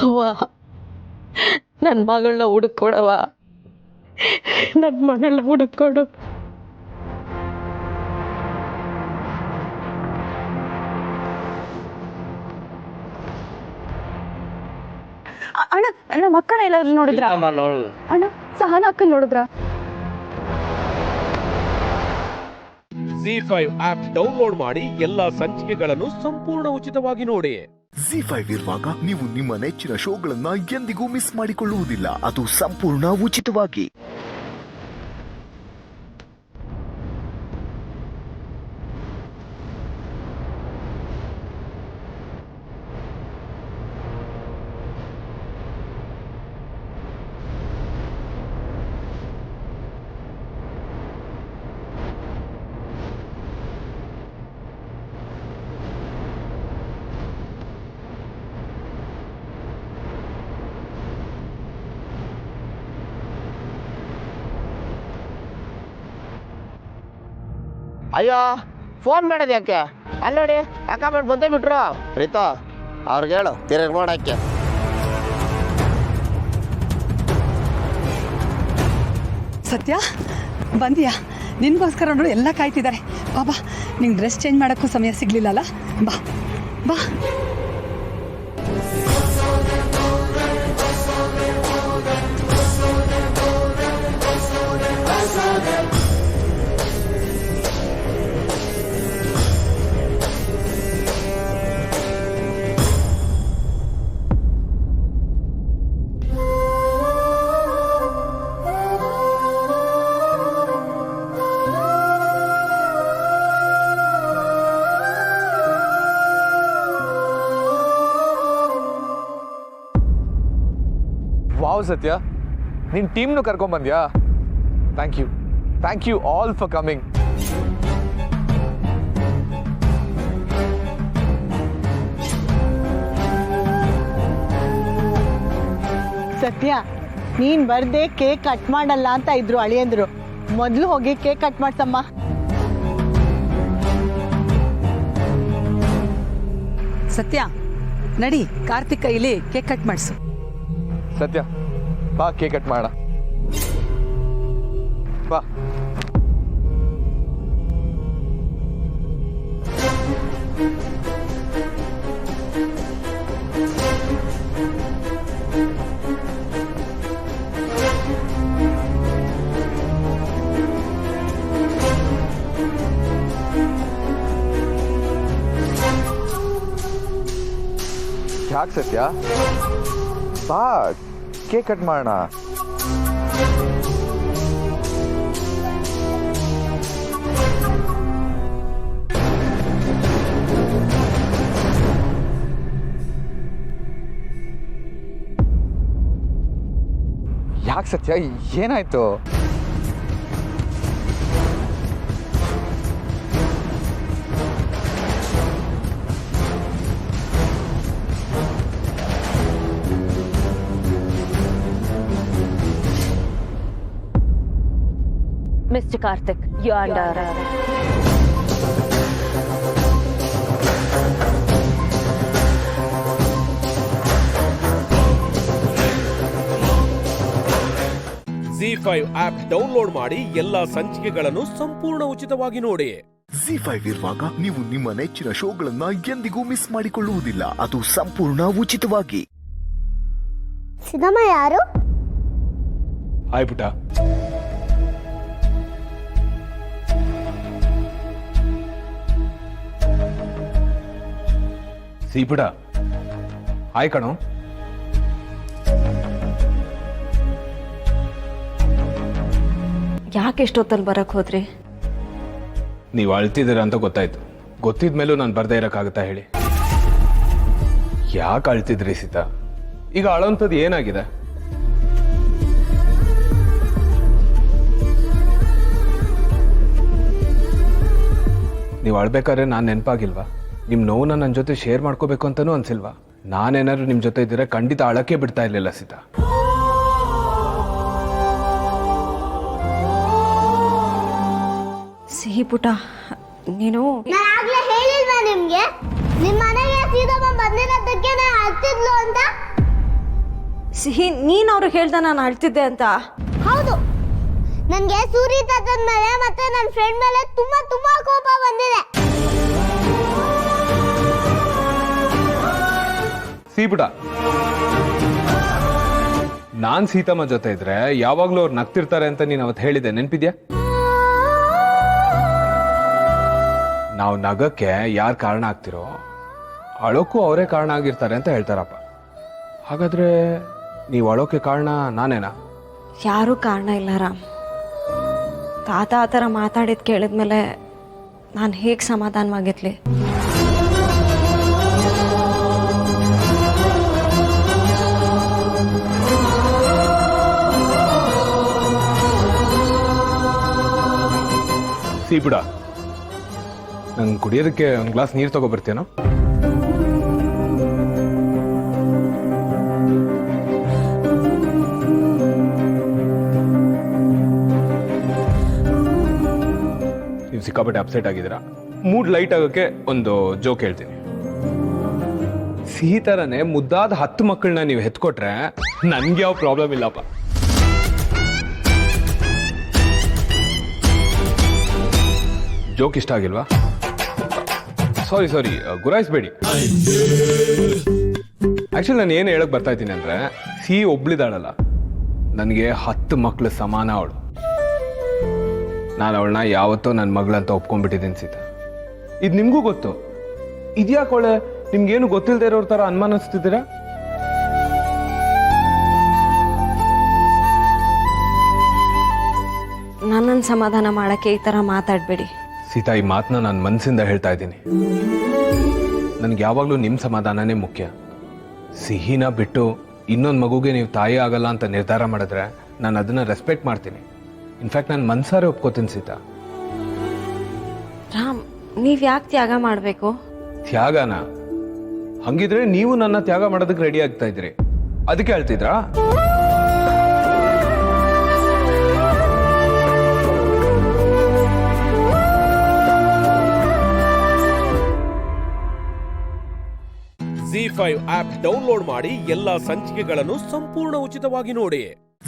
Speaker 6: ಅವ್ವ, ನನ್ನ ಮಗಳನ್ನ ಹುಡುಕೊಡವ, ನನ್ನ ಮಗಳನ್ನ ಹುಡುಕೊಡು.
Speaker 9: ಅಣ್ಣ, ನಮ್ಮ ಅಕ್ಕನ ಎಲ್ಲಾದ್ರೂ ನೋಡಿದ್ರ? ಅಣ್ಣ, ಸಹನ ಅಕ್ಕ ನೋಡಿದ್ರ?
Speaker 12: ZEE5 ಆಪ್ ಡೌನ್ಲೋಡ್ ಮಾಡಿ ಎಲ್ಲಾ ಸಂಚಿಕೆಗಳನ್ನು ಸಂಪೂರ್ಣ ಉಚಿತವಾಗಿ ನೋಡಿ.
Speaker 1: ZEE5 ಇರುವಾಗ ನೀವು ನಿಮ್ಮ ನೆಚ್ಚಿನ ಶೋಗಳನ್ನ ಎಂದಿಗೂ ಮಿಸ್ ಮಾಡಿಕೊಳ್ಳುವುದಿಲ್ಲ. ಅದು ಸಂಪೂರ್ಣ ಉಚಿತವಾಗಿ.
Speaker 10: ಅಯ್ಯೋ, ಫೋನ್ ಮಾಡೋದು ಯಾಕೆ? ಅಲ್ಲಿ ನೋಡಿ, ಅಕ್ಕ ಬಂದೇ ಬಿಟ್ರು. ಪ್ರೀತಾ, ಅವ್ರಿಗೆ ಹೇಳು ತಿರುಗಿ ನೋಡಕ್ಕೆ.
Speaker 3: ಸತ್ಯ ಬಂದಿಯಾ? ನಿನ್ಗೋಸ್ಕರ ನೋಡಿ ಎಲ್ಲ ಕಾಯ್ತಿದ್ದಾರೆ. ಬಾಬಾ, ನಿಂಗೆ ಡ್ರೆಸ್ ಚೇಂಜ್ ಮಾಡೋಕ್ಕೂ ಸಮಯ ಸಿಗ್ಲಿಲ್ಲಲ್ಲ, ಬಾ ಬಾ.
Speaker 7: ವಾವ್ ಸತ್ಯ, ನಿನ್ನ ಟೀಮ್ನು ಕರ್ಕೊಂಬಂದ್ಯಾ? Thank you all for coming.
Speaker 8: Satya, ನೀನ್ ಬರ್ದೆ ಕೇಕ್ ಕಟ್ ಮಾಡಲ್ಲ ಅಂತ ಇದ್ರು ಅಳಿಯಂದ್ರು. ಮೊದ್ಲು ಹೋಗಿ ಕೇಕ್ ಕಟ್ ಮಾಡ್ಸಮ್ಮ.
Speaker 3: ಸತ್ಯ ನಡಿ, ಕಾರ್ತಿಕ್ ಕೈಲಿ ಕೇಕ್ ಕಟ್ ಮಾಡಿಸು.
Speaker 7: ಸತ್ಯ ಬಾ ಕೇಕ್ ಕಟ್ ಮಾಡೋಣ ಬಾ. ಯಾಕೆ ಸತ್ಯ? ಬಾ ಕೇಕ್ ಕಟ್ ಮಾಡೋಣ. ಯಾಕೆ ಸತ್ಯ, ಏನಾಯ್ತು?
Speaker 9: Mr. Karthik, you're under arrest.
Speaker 12: ZEE5 app download ಮಾಡಿ ಎಲ್ಲಾ ಸಂಚಿಕೆಗಳನ್ನು ಸಂಪೂರ್ಣ ಉಚಿತವಾಗಿ ನೋಡಿ.
Speaker 1: ZEE5 ಇರುವಾಗ ನೀವು ನಿಮ್ಮ ನೆಚ್ಚಿನ ಶೋಗಳನ್ನ ಎಂದಿಗೂ ಮಿಸ್ ಮಾಡಿಕೊಳ್ಳುವುದಿಲ್ಲ. ಅದು ಸಂಪೂರ್ಣ ಉಚಿತವಾಗಿ.
Speaker 9: ಸಿದ್ದಮ್ಮ ಯಾರು?
Speaker 7: ಹಾಯ್ ಪುಟ. ಸೀಪುಟ ಹಾಯ್ ಕಣೋ.
Speaker 6: ಯಾಕೆ ಎಷ್ಟೊತ್ತಲ್ಲಿ ಬರಕ್ ಹೋದ್ರಿ?
Speaker 7: ನೀವು ಅಳ್ತಿದ್ದೀರ ಅಂತ ಗೊತ್ತಾಯ್ತು. ಗೊತ್ತಿದ್ಮೇಲೂ ನಾನು ಬರ್ದೇ ಇರೋಕ್ಕಾಗುತ್ತಾ ಹೇಳಿ? ಯಾಕೆ ಅಳ್ತಿದ್ರಿ ಸೀತಾ? ಈಗ ಅಳೋಂಥದ್ದು ಏನಾಗಿದೆ? ನೀವು ಅಳ್ಬೇಕಾದ್ರೆ ನಾನು ನೆನಪಾಗಿಲ್ವಾ? ನಿಮ್ಮ ನೋವನ್ನ ನನ್ನ ಜೊತೆ ಶೇರ್ ಮಾಡ್ಕೋಬೇಕು ಅಂತನೂ ಅನ್ಸಿಲ್ವಾ? ನಾನೇನಾದ್ರು ನಿಮ್ಮ ಜೊತೆ ಇದ್ದರೆ ಖಂಡಿತ ಅಳಕ್ಕೆ ಬಿಡ್ತಾ ಇರಲಿಲ್ಲ ಸೀತಾ.
Speaker 6: ಸಿಹಿ ಪುಟ, ನೀನು
Speaker 9: ಹೇಳಿಲ್ವಾ ನಿಮ್ಗೆ ನಿಮ್ಮ ಮನೆಗೆ ಸೀದಮ್ಮ ಬಂದಿರೋದಕ್ಕೆ ನಾನು ಅಳ್ತಿದ್ಲು ಅಂತ?
Speaker 6: ಸಿಹಿ, ನೀನು ಅವ್ರಿಗೆ ಹೇಳ್ದ ನಾನು ಅಳ್ತಿದ್ದೆ ಅಂತ?
Speaker 9: ಹೌದು, ನನಗೆ ಸೂರಿ ತಾತನ ಮೇಲೆ ಮತ್ತೆ ನನ್ನ ಫ್ರೆಂಡ್ ಮೇಲೆ ತುಂಬಾ ತುಂಬಾ ಕೋಪ ಬಂದಿದೆ.
Speaker 7: ಸೀಪುಟ, ನಾನ್ ಸೀತಮ್ಮ ಜೊತೆ ಇದ್ರೆ ಯಾವಾಗ್ಲೂ ಅವ್ರು ನಗ್ತಿರ್ತಾರೆ ಅಂತ ನೀನು ಅವತ್ತು ಹೇಳಿದೆ, ನೆನ್ಪಿದ್ಯಾ? ನಾವು ನಗಕ್ಕೆ ಯಾರು ಕಾರಣ ಆಗ್ತಿರೋ ಅಳೋಕ್ಕೂ ಅವರೇ ಕಾರಣ ಆಗಿರ್ತಾರೆ ಅಂತ ಹೇಳ್ತಾರಪ್ಪ. ಹಾಗಾದ್ರೆ ನೀವು ಅಳೋಕೆ ಕಾರಣ ನಾನೇನಾ?
Speaker 6: ಯಾರೂ ಕಾರಣ ಇಲ್ಲ ರಾಮ್. ತಾತ ಆ ಥರ ಮಾತಾಡಿದ್ ಕೇಳಿದ್ಮೇಲೆ ನಾನು ಹೇಗೆ ಸಮಾಧಾನವಾಗಿರ್ಲಿ?
Speaker 7: ಸೀಪುಡ, ನಂಗೆ ಕುಡಿಯೋದಕ್ಕೆ ಒಂದು ಗ್ಲಾಸ್ ನೀರು ತಗೊಬರ್ತೀನೋ? ನೀವು ಸಿಕ್ಕಾಪಟ್ಟೆ ಅಪ್ಸೆಟ್ ಆಗಿದ್ದೀರಾ. ಮೂಡ್ ಲೈಟ್ ಆಗೋಕ್ಕೆ ಒಂದು ಜೋಕ್ ಹೇಳ್ತೀನಿ. ಸಿಹಿ ಥರನೇ ಮುದ್ದಾದ 10 ಮಕ್ಕಳನ್ನ ನೀವು ಹೆತ್ಕೊಟ್ರೆ ನನ್ಗೆ ಯಾವ ಪ್ರಾಬ್ಲಮ್ ಇಲ್ಲಪ್ಪ. ಜೋಕ್ ಇಷ್ಟ ಆಗಿಲ್ವಾ? ಸಾರಿ ಗುರಾಯಿಸ್ಬೇಡಿ. ಆಕ್ಚುಲಿ ನಾನು ಏನು ಹೇಳಕ್ ಬರ್ತಾ ಇದ್ದೀನಿ ಅಂದ್ರೆ, ಸಿಹಿ ಒಬ್ಳಿದಾಳಲ್ಲ, ನನಗೆ 10 ಮಕ್ಳು ಸಮಾನ ಅವಳು. ನಾನು ಅವಳನ್ನ ಯಾವತ್ತೋ ನನ್ನ ಮಗಳಂತ ಒಪ್ಕೊಂಡ್ಬಿಟ್ಟಿದ್ದೀನಿ ಸೀತಾ. ಇದು ನಿಮಗೂ ಗೊತ್ತು. ಇದ್ಯಾಕೋಳೆ ನಿಮ್ಗೇನು ಗೊತ್ತಿಲ್ಲದೆ ಇರೋರ ಥರ ಅನುಮಾನಿಸ್ತಿದ್ದೀರಾ?
Speaker 6: ನನ್ನನ್ನು ಸಮಾಧಾನ ಮಾಡೋಕ್ಕೆ ಈ ಥರ ಮಾತಾಡಬೇಡಿ
Speaker 7: ಸೀತಾ. ಈ ಮಾತನ್ನ ನಾನು ಮನಸ್ಸಿಂದ ಹೇಳ್ತಾ ಇದ್ದೀನಿ. ನನಗೆ ಯಾವಾಗಲೂ ನಿಮ್ಮ ಸಮಾಧಾನನೇ ಮುಖ್ಯ. ಸಿಹಿನ ಬಿಟ್ಟು ಇನ್ನೊಂದು ಮಗುಗೆ ನೀವು ತಾಯಿ ಆಗಲ್ಲ ಅಂತ ನಿರ್ಧಾರ ಮಾಡಿದ್ರೆ ನಾನು ಅದನ್ನು ರೆಸ್ಪೆಕ್ಟ್ ಮಾಡ್ತೀನಿ. ಇನ್ಫ್ಯಾಕ್ಟ್ ನಾನು ಮನ್ಸಾರೆ ಒಪ್ಕೋತೀನಿ ಸೀತಾ.
Speaker 9: ರಾಮ್, ನೀವ್ ಯಾಕೆ ತ್ಯಾಗ ಮಾಡ್ಬೇಕು?
Speaker 7: ತ್ಯಾಗನ? ಹಂಗಿದ್ರೆ ನೀವು ನನ್ನ ತ್ಯಾಗ ಮಾಡೋದಕ್ಕೆ ರೆಡಿ ಆಗ್ತಾ ಇದ್ರಿ, ಅದಕ್ಕೆ ಹೇಳ್ತಿದ್ರಾ?
Speaker 12: Z5 ಆಪ್ ಡೌನ್ಲೋಡ್ ಮಾಡಿ ಎಲ್ಲಾ ಸಂಚಿಕೆಗಳನ್ನು ಸಂಪೂರ್ಣ ಉಚಿತವಾಗಿ ನೋಡಿ.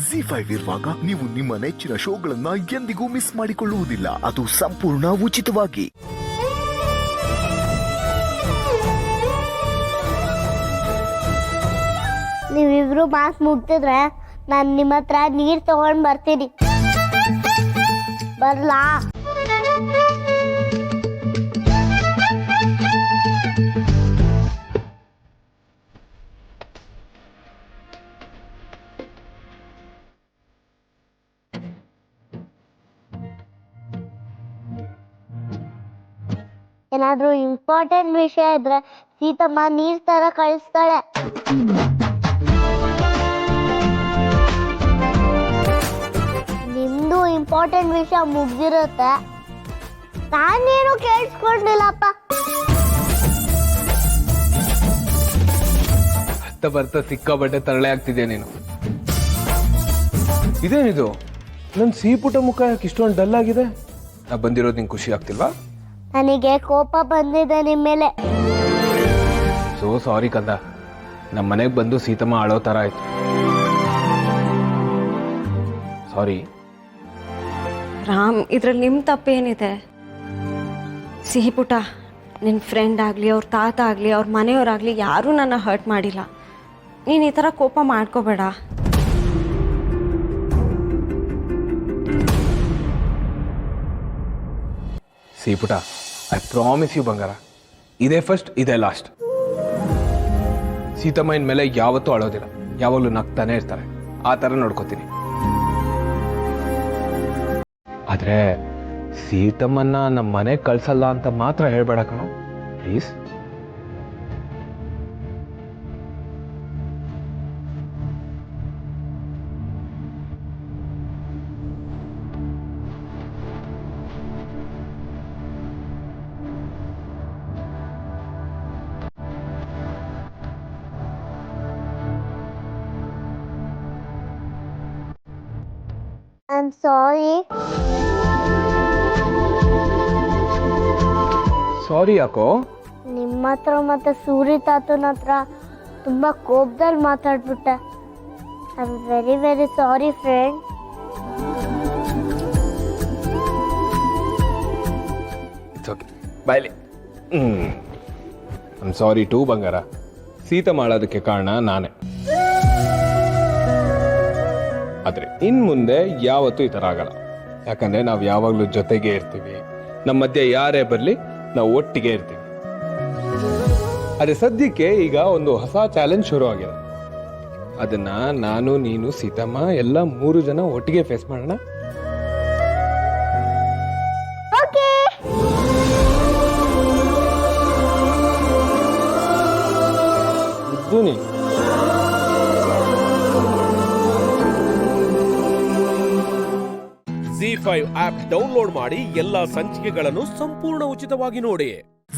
Speaker 1: Z5 ಇರುವಾಗ ನೀವು ನಿಮ್ಮ ನೆಚ್ಚಿನ ಶೋಗಳನ್ನ ಎಂದಿಗೂ ಮಿಸ್ ಮಾಡಿಕೊಳ್ಳುವುದಿಲ್ಲ. ಅದು ಸಂಪೂರ್ಣ ಉಚಿತವಾಗಿ.
Speaker 9: ನೀವಿಬ್ರು ಮಾಸ್ ಮುಗ್ತಿದ್ರೆ ನಾನು ನಿಮ್ಮ ಹತ್ರ ನೀರ್ ತಗೊಂಡ್ ಬರ್ತೀನಿ. ಬರ್ಲಾ? ಏನಾದ್ರೂ ಇಂಪಾರ್ಟೆಂಟ್ ವಿಷಯ ಇದ್ರೆ ಸೀತಮ್ಮ ನೀರ್ ತರ ಕಳಿಸ್ತಾಳೆ. ನಿಮ್ದು ಇಂಪಾರ್ಟೆಂಟ್ ವಿಷಯ ಮುಗ್ದಿರುತ್ತೆ, ನಾನೇನು ಕೇಳಿಸ್ಕೊಂಡಿಲ್ಲಪ್ಪ.
Speaker 7: ಬರ್ತಾ ಸಿಕ್ಕಾಬಟ್ಟೆ ತರಳೆ ಆಗ್ತಿದೆ ನೀನು. ಇದೇನಿದು, ನನ್ನ ಸಿಹಿಪುಟ ಮುಖ ಯಾಕೆ ಇಷ್ಟೊಂದು ಡಲ್ ಆಗಿದೆ? ನಾ ಬಂದಿರೋದು ನಿಂಗೆ ಖುಷಿ ಆಗ್ತಿಲ್ವಾ?
Speaker 9: ನನಗೆ ಕೋಪ ಬಂದಿದೆ ನಿಮ್ಮ ಮೇಲೆ.
Speaker 7: ಸೋ ಸಾರಿ ಕಂದ, ನಮ್ಮ ಮನೆಗೆ ಬಂದು ಸೀತಮ್ಮ ಆಳೋ ಥರ ಆಯ್ತು. ಸಾರಿ
Speaker 9: ರಾಮ್, ಇದ್ರಲ್ಲಿ ನಿಮ್ಮ ತಪ್ಪೇನಿದೆ? ಸಿಹಿಪುಟ, ನಿನ್ನ ಫ್ರೆಂಡ್ ಆಗಲಿ, ಅವ್ರ ತಾತ ಆಗಲಿ, ಅವ್ರ ಮನೆಯವರಾಗಲಿ ಯಾರೂ ನನ್ನ ಹರ್ಟ್ ಮಾಡಿಲ್ಲ. ನೀನು ಈ ಥರ ಕೋಪ ಮಾಡ್ಕೋಬೇಡ.
Speaker 7: ಸಿಹಿಪುಟ, ಐ ಪ್ರಾಮಿಸ್ ಯು ಬಂಗಾರ, ಇದೇ ಫಸ್ಟ್ ಇದೇ ಲಾಸ್ಟ್. ಸೀತಮ್ಮ ಇನ್ಮೇಲೆ ಯಾವತ್ತೂ ಅಳೋದಿಲ್ಲ, ಯಾವಾಗಲೂ ನಗ್ತಾನೆ ಇರ್ತಾರೆ. ಆ ಥರ ನೋಡ್ಕೋತೀನಿ. ಆದರೆ ಸೀತಮ್ಮನ್ನ ನಮ್ಮ ಮನೆಗೆ ಕಳ್ಸಲ್ಲ ಅಂತ ಮಾತ್ರ ಹೇಳ್ಬೇಡ ಕಣೋ, ಪ್ಲೀಸ್.
Speaker 9: I'm sorry.
Speaker 7: ಸಾರಿ ಯಾಕೋ?
Speaker 9: ನಿಮ್ಮ ಹತ್ರ ಮತ್ತೆ ಸೂರಿ ತಾತನ ಹತ್ರ ತುಂಬ ಕೋಪದಲ್ಲಿ ಮಾತಾಡ್ಬಿಟ್ಟೆ. I am very very sorry friend.
Speaker 7: It's okay, ಬಾಯ್ಲಿ. ಐ ಆಮ್ ಸಾರಿ ಟೂ ಬಂಗಾರ. ಸೀತಮ್ಮ ಅಳೋದಕ್ಕೆ ಕಾರಣ ನಾನೇ. ಆದರೆ ಇನ್ನು ಮುಂದೆ ಯಾವತ್ತೂ ಈ ಥರ ಆಗಲ್ಲ. ಯಾಕಂದರೆ ನಾವು ಯಾವಾಗಲೂ ಜೊತೆಗೆ ಇರ್ತೀವಿ. ನಮ್ಮ ಮಧ್ಯೆ ಯಾರೇ ಬರಲಿ ನಾವು ಒಟ್ಟಿಗೆ ಇರ್ತೀವಿ. ಆದರೆ ಸದ್ಯಕ್ಕೆ ಈಗ ಒಂದು ಹೊಸ ಚಾಲೆಂಜ್ ಶುರು ಆಗಿದೆ. ಅದನ್ನ ನಾನು, ನೀನು, ಸೀತಮ್ಮ ಎಲ್ಲ 3 ಜನ ಒಟ್ಟಿಗೆ ಫೇಸ್ ಮಾಡೋಣ. ನೀನು
Speaker 12: Z5 ಆಪ್ ಡೌನ್ಲೋಡ್ ಮಾಡಿ ಎಲ್ಲಾ ಸಂಚಿಕೆಗಳನ್ನು ಸಂಪೂರ್ಣ ಉಚಿತವಾಗಿ ನೋಡಿ.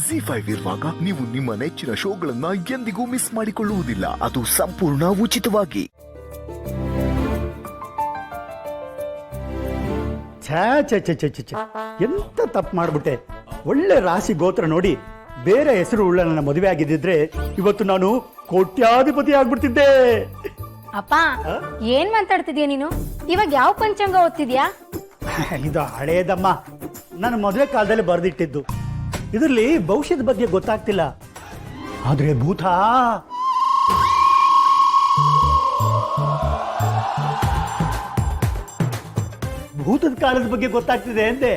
Speaker 1: Z5 ಇರುವಾಗ ನೀವು ನಿಮ್ಮ ನೆಚ್ಚಿನ ಶೋಗಳನ್ನ ಎಂದಿಗೂ ಮಿಸ್ ಮಾಡಿಕೊಳ್ಳುವುದಿಲ್ಲ. ಅದು ಸಂಪೂರ್ಣ ಉಚಿತವಾಗಿ.
Speaker 2: ಎಂತ ತಪ್ಪು ಮಾಡ್ಬಿಟ್ಟೆ. ಒಳ್ಳೆ ರಾಶಿ ಗೋತ್ರ ನೋಡಿ ಬೇರೆ ಹೆಸರು ಉಳ್ಳ ನನ್ನ ಮದುವೆ ಆಗಿದ್ದಿದ್ರೆ ಇವತ್ತು ನಾನು ಕೋಟ್ಯಾಧಿಪತಿ ಆಗ್ಬಿಡ್ತಿದ್ದೆ.
Speaker 14: ಅಪ್ಪ, ಏನ್ ಮಾತಾಡ್ತಿದ್ಯಾ ನೀನು? ಇವಾಗ ಯಾವ ಪಂಚಾಂಗ ಓದ್ತಿದ್ಯಾ?
Speaker 2: ಇದು ಹಳೇದಮ್ಮ, ನನ್ನ ಮದುವೆ ಕಾಲದಲ್ಲಿ ಬರೆದಿಟ್ಟಿದ್ದು. ಇದರಲ್ಲಿ ಭವಿಷ್ಯದ ಬಗ್ಗೆ ಗೊತ್ತಾಗ್ತಿಲ್ಲ. ಆದ್ರೆ ಭೂತದ ಕಾಲದ ಬಗ್ಗೆ ಗೊತ್ತಾಗ್ತಿದೆ ಅಂದೆ.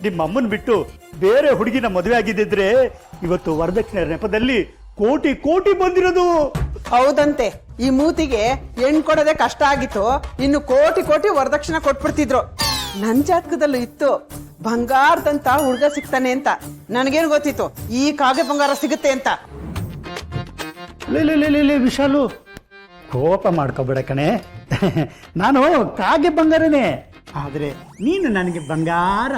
Speaker 2: ನಿಮ್ಮ ಅಮ್ಮನ್ ಬಿಟ್ಟು ಬೇರೆ ಹುಡುಗಿನ ಮದುವೆ ಆಗಿದ್ದಿದ್ರೆ ಇವತ್ತು ವರದಕ್ಷಿಣೆ ನೆಪದಲ್ಲಿ ಕೋಟಿ ಕೋಟಿ ಬಂದಿರೋದು.
Speaker 3: ಹೌದಂತೆ, ಈ ಮೂತಿಗೆ ಹೆಣ್ ಕೊಡೋದೇ ಕಷ್ಟ ಆಗಿತ್ತು, ಇನ್ನು ಕೋಟಿ ಕೋಟಿ ವರದಕ್ಷಿಣೆ ಕೊಟ್ಬಿಡ್ತಿದ್ರು. ನನ್ ಜಾತಕದಲ್ಲೂ ಇತ್ತು ಬಂಗಾರದಂತ ಹುಡುಗ ಸಿಗ್ತಾನೆ ಅಂತ. ನನಗೇನು ಗೊತ್ತಿತ್ತು ಈ ಕಾಗೆ ಬಂಗಾರ ಸಿಗುತ್ತೆ ಅಂತ.
Speaker 11: ಲೇ ವಿಶಾಲು, ಕೋಪ ಮಾಡ್ಕೋಬೇಡ ಕಣೆ. ನಾನು ಕಾಗೆ ಬಂಗಾರನೇ, ಆದ್ರೆ ನೀನು ನನಗೆ ಬಂಗಾರ.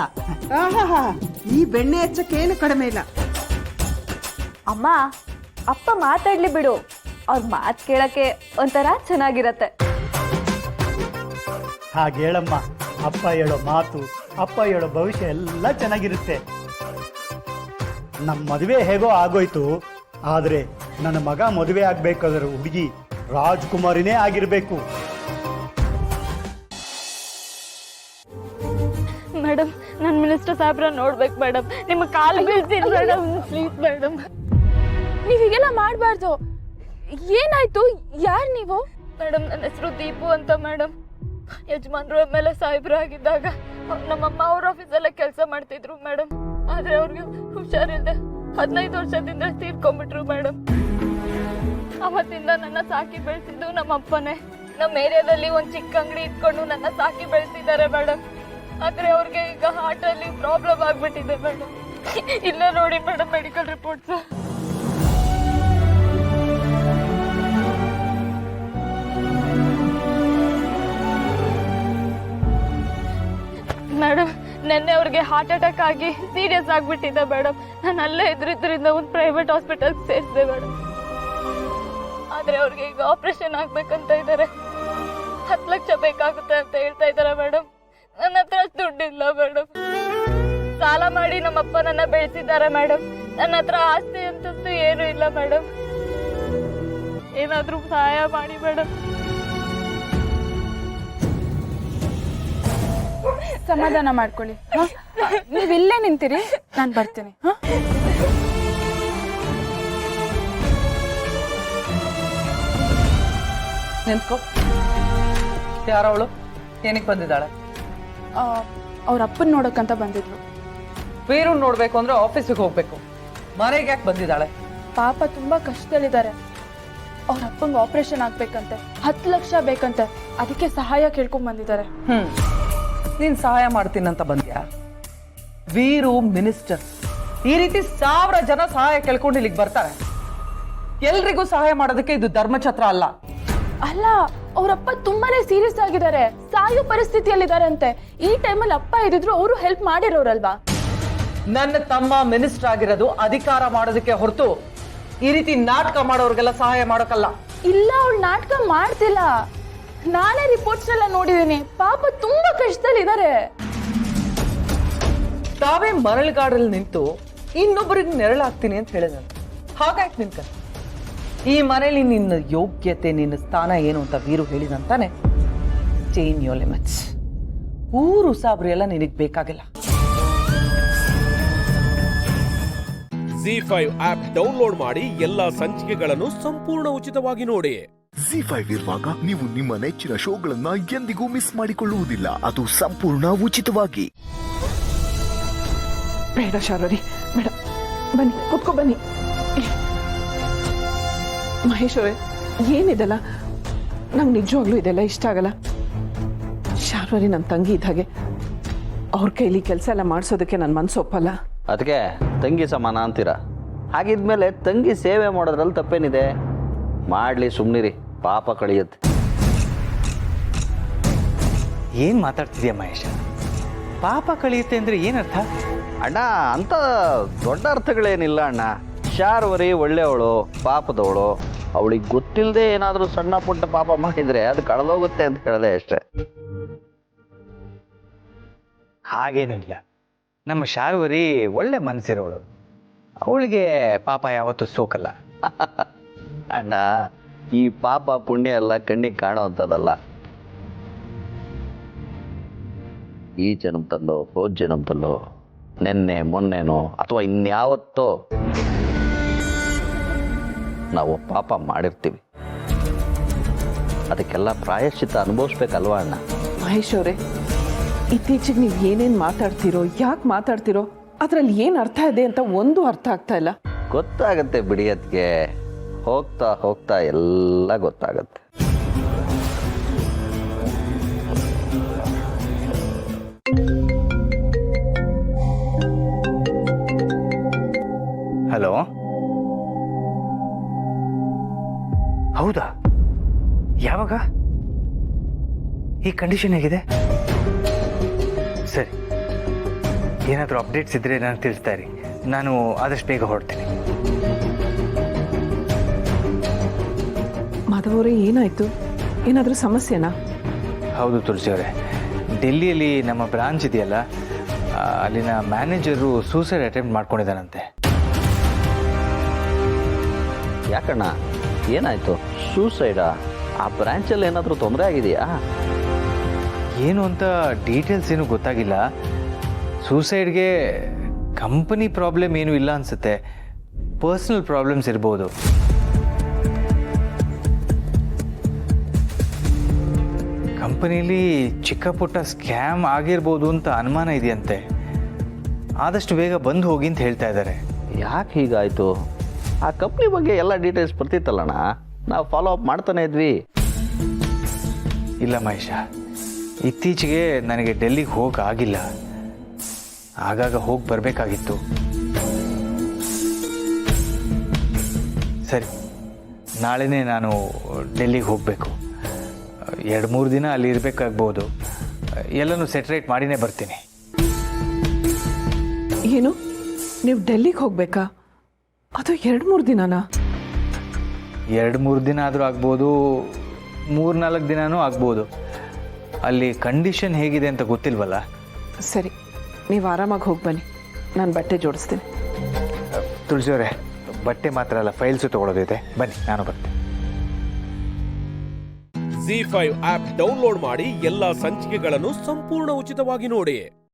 Speaker 8: ಈ ಬೆಣ್ಣೆ ಹಚ್ಚಕ್ಕೆ ಏನು ಕಡಿಮೆ ಇಲ್ಲ.
Speaker 9: ಅಮ್ಮ, ಅಪ್ಪ ಮಾತಾಡ್ಲಿ ಬಿಡು, ಅವ್ರ ಮಾತು ಕೇಳಕ್ಕೆ ಒಂಥರ ಚೆನ್ನಾಗಿರತ್ತೆ.
Speaker 11: ಹಾಗೆ ಹೇಳಮ್ಮ, ಅಪ್ಪ ಹೇಳೋ ಮಾತು, ಅಪ್ಪ ಹೇಳೋ ಭವಿಷ್ಯ ಎಲ್ಲ ಚೆನ್ನಾಗಿರುತ್ತೆ. ನಮ್ಮ ಮದುವೆ ಹೇಗೋ ಆಗೋಯ್ತು, ಆದ್ರೆ ನನ್ನ ಮಗ ಮದುವೆ ಆಗ್ಬೇಕಾದ್ರೆ ಹುಡುಗಿ ರಾಜ್ಕುಮಾರಿನೇ ಆಗಿರ್ಬೇಕು.
Speaker 9: ಮೇಡಮ್, ನನ್ನ ಮಿನಿಸ್ಟರ್ ಸಾಹೇಬ್ರ ನೋಡ್ಬೇಕು ಮೇಡಮ್, ನಿಮ್ಮ ಕಾಲು ಬೀಳ್ತೀನಿ ಮೇಡಮ್, ಪ್ಲೀಸ್ ಮೇಡಮ್.
Speaker 6: ನೀವು ಹೀಗೆಲ್ಲ ಮಾಡಬಾರ್ದು. ಏನಾಯ್ತು? ಯಾರು ನೀವು?
Speaker 9: ಮೇಡಮ್, ನನ್ನ ಹೆಸರು ದೀಪು ಅಂತ ಮೇಡಮ್. ಯಜಮಾನ್ರು ಮೇಲೆ ಸಾಹೇಬ್ರು ಆಗಿದ್ದಾಗ ನಮ್ಮಮ್ಮ ಅವ್ರ ಆಫೀಸಲ್ಲೇ ಕೆಲಸ ಮಾಡ್ತಿದ್ರು ಮೇಡಮ್. ಆದ್ರೆ ಅವ್ರಿಗೆ ಹುಷಾರಿಲ್ಲದೆ 15 ವರ್ಷದಿಂದ ತೀರ್ಕೊಂಡ್ಬಿಟ್ರು ಮೇಡಮ್. ಅವತ್ತಿಂದ ನನ್ನ ಸಾಕಿ ಬೆಳೆಸಿದ್ದು ನಮ್ಮ ಅಪ್ಪನೇ. ನಮ್ಮ ಏರಿಯಾದಲ್ಲಿ ಒಂದು ಚಿಕ್ಕ ಅಂಗಡಿ ಇಟ್ಕೊಂಡು ನನ್ನ ಸಾಕಿ ಬೆಳೆಸಿದ್ದಾರೆ ಮೇಡಮ್. ಆದ್ರೆ ಅವ್ರಿಗೆ ಈಗ ಹಾರ್ಟ್ ಅಲ್ಲಿ ಪ್ರಾಬ್ಲಮ್ ಆಗ್ಬಿಟ್ಟಿದೆ ಮೇಡಮ್. ಇಲ್ಲ ನೋಡಿ ಮೇಡಮ್, ಮೆಡಿಕಲ್ ರಿಪೋರ್ಟ್ಸ್. ಮೇಡಮ್, ನೆನ್ನೆ ಅವ್ರಿಗೆ ಹಾರ್ಟ್ ಅಟ್ಯಾಕ್ ಆಗಿ ಸೀರಿಯಸ್ ಆಗ್ಬಿಟ್ಟಿದೆ ಮೇಡಮ್. ನಾನು ಅಲ್ಲೇ ಇದ್ರಿಂದ ಒಂದು ಪ್ರೈವೇಟ್ ಹಾಸ್ಪಿಟಲ್ಗೆ ಸೇರಿಸಿದೆ ಮೇಡಮ್. ಆದ್ರೆ ಅವ್ರಿಗೆ ಈಗ ಆಪರೇಷನ್ ಆಗ್ಬೇಕಂತ ಇದ್ದಾರೆ. 10 ಲಕ್ಷ ಬೇಕಾಗುತ್ತೆ ಅಂತ ಹೇಳ್ತಾ ಇದ್ದಾರೆ ಮೇಡಮ್. ನನ್ನ ಹತ್ರ ದುಡ್ಡಿಲ್ಲ ಮೇಡಮ್. ಸಾಲ ಮಾಡಿ ನಮ್ಮಪ್ಪ ನನ್ನ ಬೆಳೆಸಿದ್ದಾರೆ ಮೇಡಮ್. ನನ್ನ ಹತ್ರ ಆಸ್ತಿ ಅಂತೂ ಏನು ಇಲ್ಲ ಮೇಡಮ್. ಏನಾದ್ರೂ ಸಹಾಯ ಮಾಡಿ ಮೇಡಮ್.
Speaker 8: ಸಮಾಧಾನ ಮಾಡ್ಕೊಳ್ಳಿ. ನೀವು ಇಲ್ಲೇ ನಿಂತಿರಿ, ನಾನು ಬರ್ತೀನಿ.
Speaker 3: ನಿಂತ್ಕೋ. ಯಾರವಳು? ಏನಕ್ಕೆ ಬಂದಿದ್ದಾಳೆ?
Speaker 8: ಅವ್ರ ಅಪ್ಪನ ನೋಡಕ್ಕಂತ ಬಂದಿದ್ರು.
Speaker 3: ವೀರು ನೋಡ್ಬೇಕು ಅಂದ್ರೆ ಆಫೀಸಿಗೆ ಹೋಗ್ಬೇಕು, ಮನೆಗೆ ಯಾಕೆ ಬಂದಿದ್ದಾಳೆ?
Speaker 8: ಪಾಪ ತುಂಬಾ ಕಷ್ಟದಲ್ಲಿದ್ದಾರೆ. ಅವ್ರ ಅಪ್ಪಂಗೆ ಆಪರೇಷನ್ ಆಗ್ಬೇಕಂತೆ, 10 ಲಕ್ಷ ಬೇಕಂತೆ. ಅದಕ್ಕೆ ಸಹಾಯ ಕೇಳ್ಕೊಂಡ್ ಬಂದಿದ್ದಾರೆ.
Speaker 3: ನೀನ್ ಸಹಾಯ ಮಾಡ್ತೀನಂತ ಬಂದ್ಯಾ? ವೀರು ಮಿನಿಸ್ಟರ್, ಈ ರೀತಿ 1000 ಜನ ಸಹಾಯ ಕೇಳ್ಕೊಂಡು ಇಲ್ಲಿಗೆ ಬರ್ತಾರೆ. ಎಲ್ರಿಗೂ ಸಹಾಯ ಮಾಡೋದಕ್ಕೆ ಇದು ಧರ್ಮಛತ್ರ ಅಲ್ಲ.
Speaker 8: ಅಲ್ಲ, ಅವ್ರಪ್ಪ ತುಂಬಾನೇ ಸೀರಿಯಸ್ ಆಗಿದ್ದಾರೆ, ಸಾಯೋ ಪರಿಸ್ಥಿತಿಯಲ್ಲಿದ್ದಾರೆ ಅಂತೆ. ಈ ಟೈಮಲ್ಲಿ ಅಪ್ಪ ಇದ್ದಿದ್ರು ಅವರು ಹೆಲ್ಪ್ ಮಾಡಿರೋರಲ್ವಾ?
Speaker 3: ನನ್ನ ತಮ್ಮ ಮಿನಿಸ್ಟರ್ ಆಗಿರೋದು ಅಧಿಕಾರ ಮಾಡೋದಕ್ಕೆ ಹೊರತು ಈ ರೀತಿ ನಾಟಕ ಮಾಡೋರ್ಗೆಲ್ಲ ಸಹಾಯ ಮಾಡೋಕಲ್ಲ.
Speaker 8: ಇಲ್ಲ, ಅವಳು ನಾಟಕ ಮಾಡ್ತಿಲ್ಲ. ನಾನೇ ರಿಪೋರ್ಟ್ಸ್ ಎಲ್ಲ ನೋಡಿದೀನಿ. ಪಾಪ ತುಂಬಾ ಕಷ್ಟದಲ್ಲಿದ್ದಾರೆ.
Speaker 3: ತಾವೇ ಮರಳುಗಾಡಲ್ಲಿ ನಿಂತು ಇನ್ನೊಬ್ಬರಿಗೆ ನೆರಳಾಗ್ತೀನಿ ಅಂತ ಹೇಳಿದ. ಹಾಗಾಯ್ತು ನಿನ್ಕ. ಈ ಮನೇಲಿ ನಿನ್ನ ಯೋಗ್ಯತೆ, ನಿನ್ನ ಸ್ಥಾನ ಏನು ಅಂತ ವೀರು ಹೇಳಿದಂತಾನೆ. Change your limits. ಊರು ಸಾಬ್ರಿ ಎಲ್ಲ ನಿನಗೆ ಬೇಕಾಗಿಲ್ಲ.
Speaker 12: Z5 ಆಪ್ ಡೌನ್ಲೋಡ್ ಮಾಡಿ ಎಲ್ಲಾ ಸಂಚಿಕೆಗಳನ್ನು ಸಂಪೂರ್ಣ ಉಚಿತವಾಗಿ ನೋಡಿ.
Speaker 1: Z5 ಇರುವಾಗ ನೀವು ನಿಮ್ಮ ನೆಚ್ಚಿನ ಶೋಗಳನ್ನ ಎಂದಿಗೂ ಮಿಸ್ ಮಾಡಿಕೊಳ್ಳುವುದಿಲ್ಲ, ಅದು ಸಂಪೂರ್ಣ ಉಚಿತವಾಗಿ.
Speaker 8: ಬೇಡ ಶಾರ್ವರಿ, ಬೇಡ. ಬನ್ನಿ, ಕೂತ್ಕೊ ಬನ್ನಿ. ಮಹೇಶ್ ಅವರೇ, ಏನಿದೆಲ್ಲ? ನಂಗೆ ನಿಜವಾಗ್ಲೂ ಇದೆಲ್ಲ ಇಷ್ಟ ಆಗಲ್ಲ. ಶಾರ್ವರಿ ನಮ್ಮ ತಂಗಿ ಇದ್ದಾಗೆ, ಅವ್ರ ಕೈಲಿ ಕೆಲಸ ಎಲ್ಲ ಮಾಡಿಸೋದಕ್ಕೆ ನನ್ನ ಮನಸ್ಸು ಒಪ್ಪಲ್ಲ.
Speaker 15: ಅದಕ್ಕೆ ತಂಗಿ ಸಮಾನ ಅಂತೀರ. ಹಾಗಿದ್ಮೇಲೆ ತಂಗಿ ಸೇವೆ ಮಾಡೋದ್ರಲ್ಲಿ ತಪ್ಪೇನಿದೆ? ಮಾಡಲಿ, ಸುಮ್ಮನಿರಿ, ಪಾಪ ಕಳಿಯುತ್ತೆ.
Speaker 11: ಏನ್ ಮಾತಾಡ್ತಿದ್ಯಾ ಮಹೇಶ? ಪಾಪ ಕಳಿಯುತ್ತೆ ಅಂದ್ರೆ ಏನರ್ಥ?
Speaker 15: ಅಣ್ಣ, ಅಂತ ದೊಡ್ಡ ಅರ್ಥಗಳೇನಿಲ್ಲ ಅಣ್ಣ. ಶಾರ್ವರಿ ಒಳ್ಳೆಯವಳು, ಪಾಪದವಳು. ಅವಳಿಗೆ ಗೊತ್ತಿಲ್ಲದೆ ಏನಾದರೂ ಸಣ್ಣ ಪುಟ್ಟ ಪಾಪ ಮಾಡಿದ್ರೆ ಅದು ಕಳೆದೋಗುತ್ತೆ ಅಂತ ಹೇಳಿದೆ ಅಷ್ಟೇ.
Speaker 11: ಹಾಗೇನಿಲ್ಲ, ನಮ್ಮ ಶಾರ್ವರಿ ಒಳ್ಳೆ ಮನಸ್ಸಿರೋಳು. ಅವಳಿಗೆ ಪಾಪ ಯಾವತ್ತೂ ಸೋಕಲ್ಲ.
Speaker 15: ಅಣ್ಣ, ಈ ಪಾಪ ಪುಣ್ಯ ಎಲ್ಲ ಕಣ್ಣಿಗೆ ಕಾಣುವಂಥದ್ದಲ್ಲ. ಈ ಜನ್ಮದಲ್ಲೋ ಹೋದ ಜನ್ಮದಲ್ಲೋ, ನೆನ್ನೆ ಮೊನ್ನೆನೋ ಅಥವಾ ಇನ್ಯಾವತ್ತೋ ನಾವು ಪಾಪ ಮಾಡಿರ್ತೀವಿ. ಅದಕ್ಕೆಲ್ಲ ಪ್ರಾಯಶ್ಚಿತ್ತ ಅನುಭವಿಸ್ಬೇಕಲ್ವಾ ಅಣ್ಣ?
Speaker 8: ಮಹೇಶ್ ಅವರೇ, ಇತ್ತೀಚೆಗೆ ನೀವು ಏನೇನು ಮಾತಾಡ್ತಿರೋ, ಯಾಕೆ ಮಾತಾಡ್ತಿರೋ, ಅದರಲ್ಲಿ ಏನು ಅರ್ಥ ಇದೆ ಅಂತ ಒಂದು ಅರ್ಥ ಆಗ್ತಾ ಇಲ್ಲ.
Speaker 15: ಗೊತ್ತಾಗತ್ತೆ ಬಿಡಿ, ಅದಕ್ಕೆ ಹೋಗ್ತಾ ಹೋಗ್ತಾ ಎಲ್ಲ ಗೊತ್ತಾಗತ್ತೆ.
Speaker 11: ಹಲೋ,
Speaker 16: ಈ ಕಂಡೀಷನ್ ಹೇಗಿದೆ? ಸರಿ, ಏನಾದರೂ ಅಪ್ಡೇಟ್ಸ್ ಇದ್ದರೆ ನನಗೆ ತಿಳಿಸ್ತಾ ಇರಿ. ನಾನು ಆದಷ್ಟು ಬೇಗ ಹೊರಡ್ತೀನಿ.
Speaker 8: ಮಾಧವರೇ, ಏನಾಯ್ತು? ಏನಾದರೂ ಸಮಸ್ಯೆನಾ?
Speaker 16: ಹೌದು ತುಳಸಿ ಅವರೇ, ಡೆಲ್ಲಿಯಲ್ಲಿ ನಮ್ಮ ಬ್ರಾಂಚ್ ಇದೆಯಲ್ಲ, ಅಲ್ಲಿನ ಮ್ಯಾನೇಜರು ಸೂಸೈಡ್ ಅಟೆಂಪ್ಟ್ ಮಾಡ್ಕೊಂಡಿದ್ದಾನಂತೆ.
Speaker 15: ಯಾಕಣ್ಣ, ಏನಾಯ್ತು? ಸೂಸೈಡಾ? ಆ ಬ್ರಾಂಚಲ್ಲಿ ಏನಾದರೂ ತೊಂದರೆ ಆಗಿದೆಯಾ?
Speaker 16: ಏನು ಅಂತ ಡೀಟೇಲ್ಸ್ ಏನೂ ಗೊತ್ತಾಗಿಲ್ಲ. ಸೂಸೈಡ್ಗೆ ಕಂಪನಿ ಪ್ರಾಬ್ಲಮ್ ಏನೂ ಇಲ್ಲ ಅನಿಸುತ್ತೆ, ಪರ್ಸ್ನಲ್ ಪ್ರಾಬ್ಲಮ್ಸ್ ಇರ್ಬೋದು. ಕಂಪನಿಲಿ ಚಿಕ್ಕ ಪುಟ್ಟ ಸ್ಕ್ಯಾಮ್ ಆಗಿರ್ಬೋದು ಅಂತ ಅನುಮಾನ ಇದೆಯಂತೆ. ಆದಷ್ಟು ಬೇಗ ಬಂದು ಹೋಗಿ ಅಂತ ಹೇಳ್ತಾ ಇದ್ದಾರೆ.
Speaker 15: ಯಾಕೆ ಹೀಗಾಯಿತು? ಆ ಕಂಪ್ನಿ ಬಗ್ಗೆ ಎಲ್ಲ ಡೀಟೇಲ್ಸ್ ಬರ್ತಿತ್ತಲ್ಲಣ್ಣ, ನಾವು ಫಾಲೋ ಅಪ್ ಮಾಡ್ತಾನೆ ಇದ್ವಿ.
Speaker 16: ಇಲ್ಲ ಮಹೇಶ, ಇತ್ತೀಚೆಗೆ ನನಗೆ ಡೆಲ್ಲಿಗೆ ಹೋಗೋಕ್ಕಾಗಿಲ್ಲ. ಆಗಾಗ ಹೋಗಿ ಬರಬೇಕಾಗಿತ್ತು. ಸರಿ, ನಾಳೆನೇ ನಾನು ಡೆಲ್ಲಿಗೆ ಹೋಗಬೇಕು. 2-3 ದಿನ ಅಲ್ಲಿ ಇರಬೇಕಾಗ್ಬೋದು. ಎಲ್ಲನೂ ಸೆಟ್ರೇಟ್ ಮಾಡಿನೇ ಬರ್ತೀನಿ.
Speaker 8: ಏನು, ನೀವು ಡೆಲ್ಲಿಗೆ ಹೋಗ್ಬೇಕಾ? ಅದು 2-3 ದಿನನಾ?
Speaker 16: 2-3 ದಿನ ಆದರೂ ಆಗ್ಬೋದು, 3-4 ದಿನನೂ ಆಗ್ಬೋದು. ಅಲ್ಲಿ ಕಂಡೀಷನ್ ಹೇಗಿದೆ ಅಂತ ಗೊತ್ತಿಲ್ವಲ್ಲ.
Speaker 8: ಸರಿ, ನೀವು ಆರಾಮಾಗಿ ಹೋಗಿ ಬನ್ನಿ, ನಾನು ಬಟ್ಟೆ ಜೋಡಿಸ್ತೀನಿ.
Speaker 16: ತುಳಸಿಯವರೇ, ಬಟ್ಟೆ ಮಾತ್ರ ಅಲ್ಲ, ಫೈಲ್ಸು ತೊಗೊಳೋದಿದೆ. ಬನ್ನಿ, ನಾನು ಬರ್ತೀನಿ.
Speaker 12: Z5 ಆಪ್ ಡೌನ್ಲೋಡ್ ಮಾಡಿ ಎಲ್ಲಾ ಸಂಚಿಕೆಗಳನ್ನು ಸಂಪೂರ್ಣ ಉಚಿತವಾಗಿ ನೋಡಿ.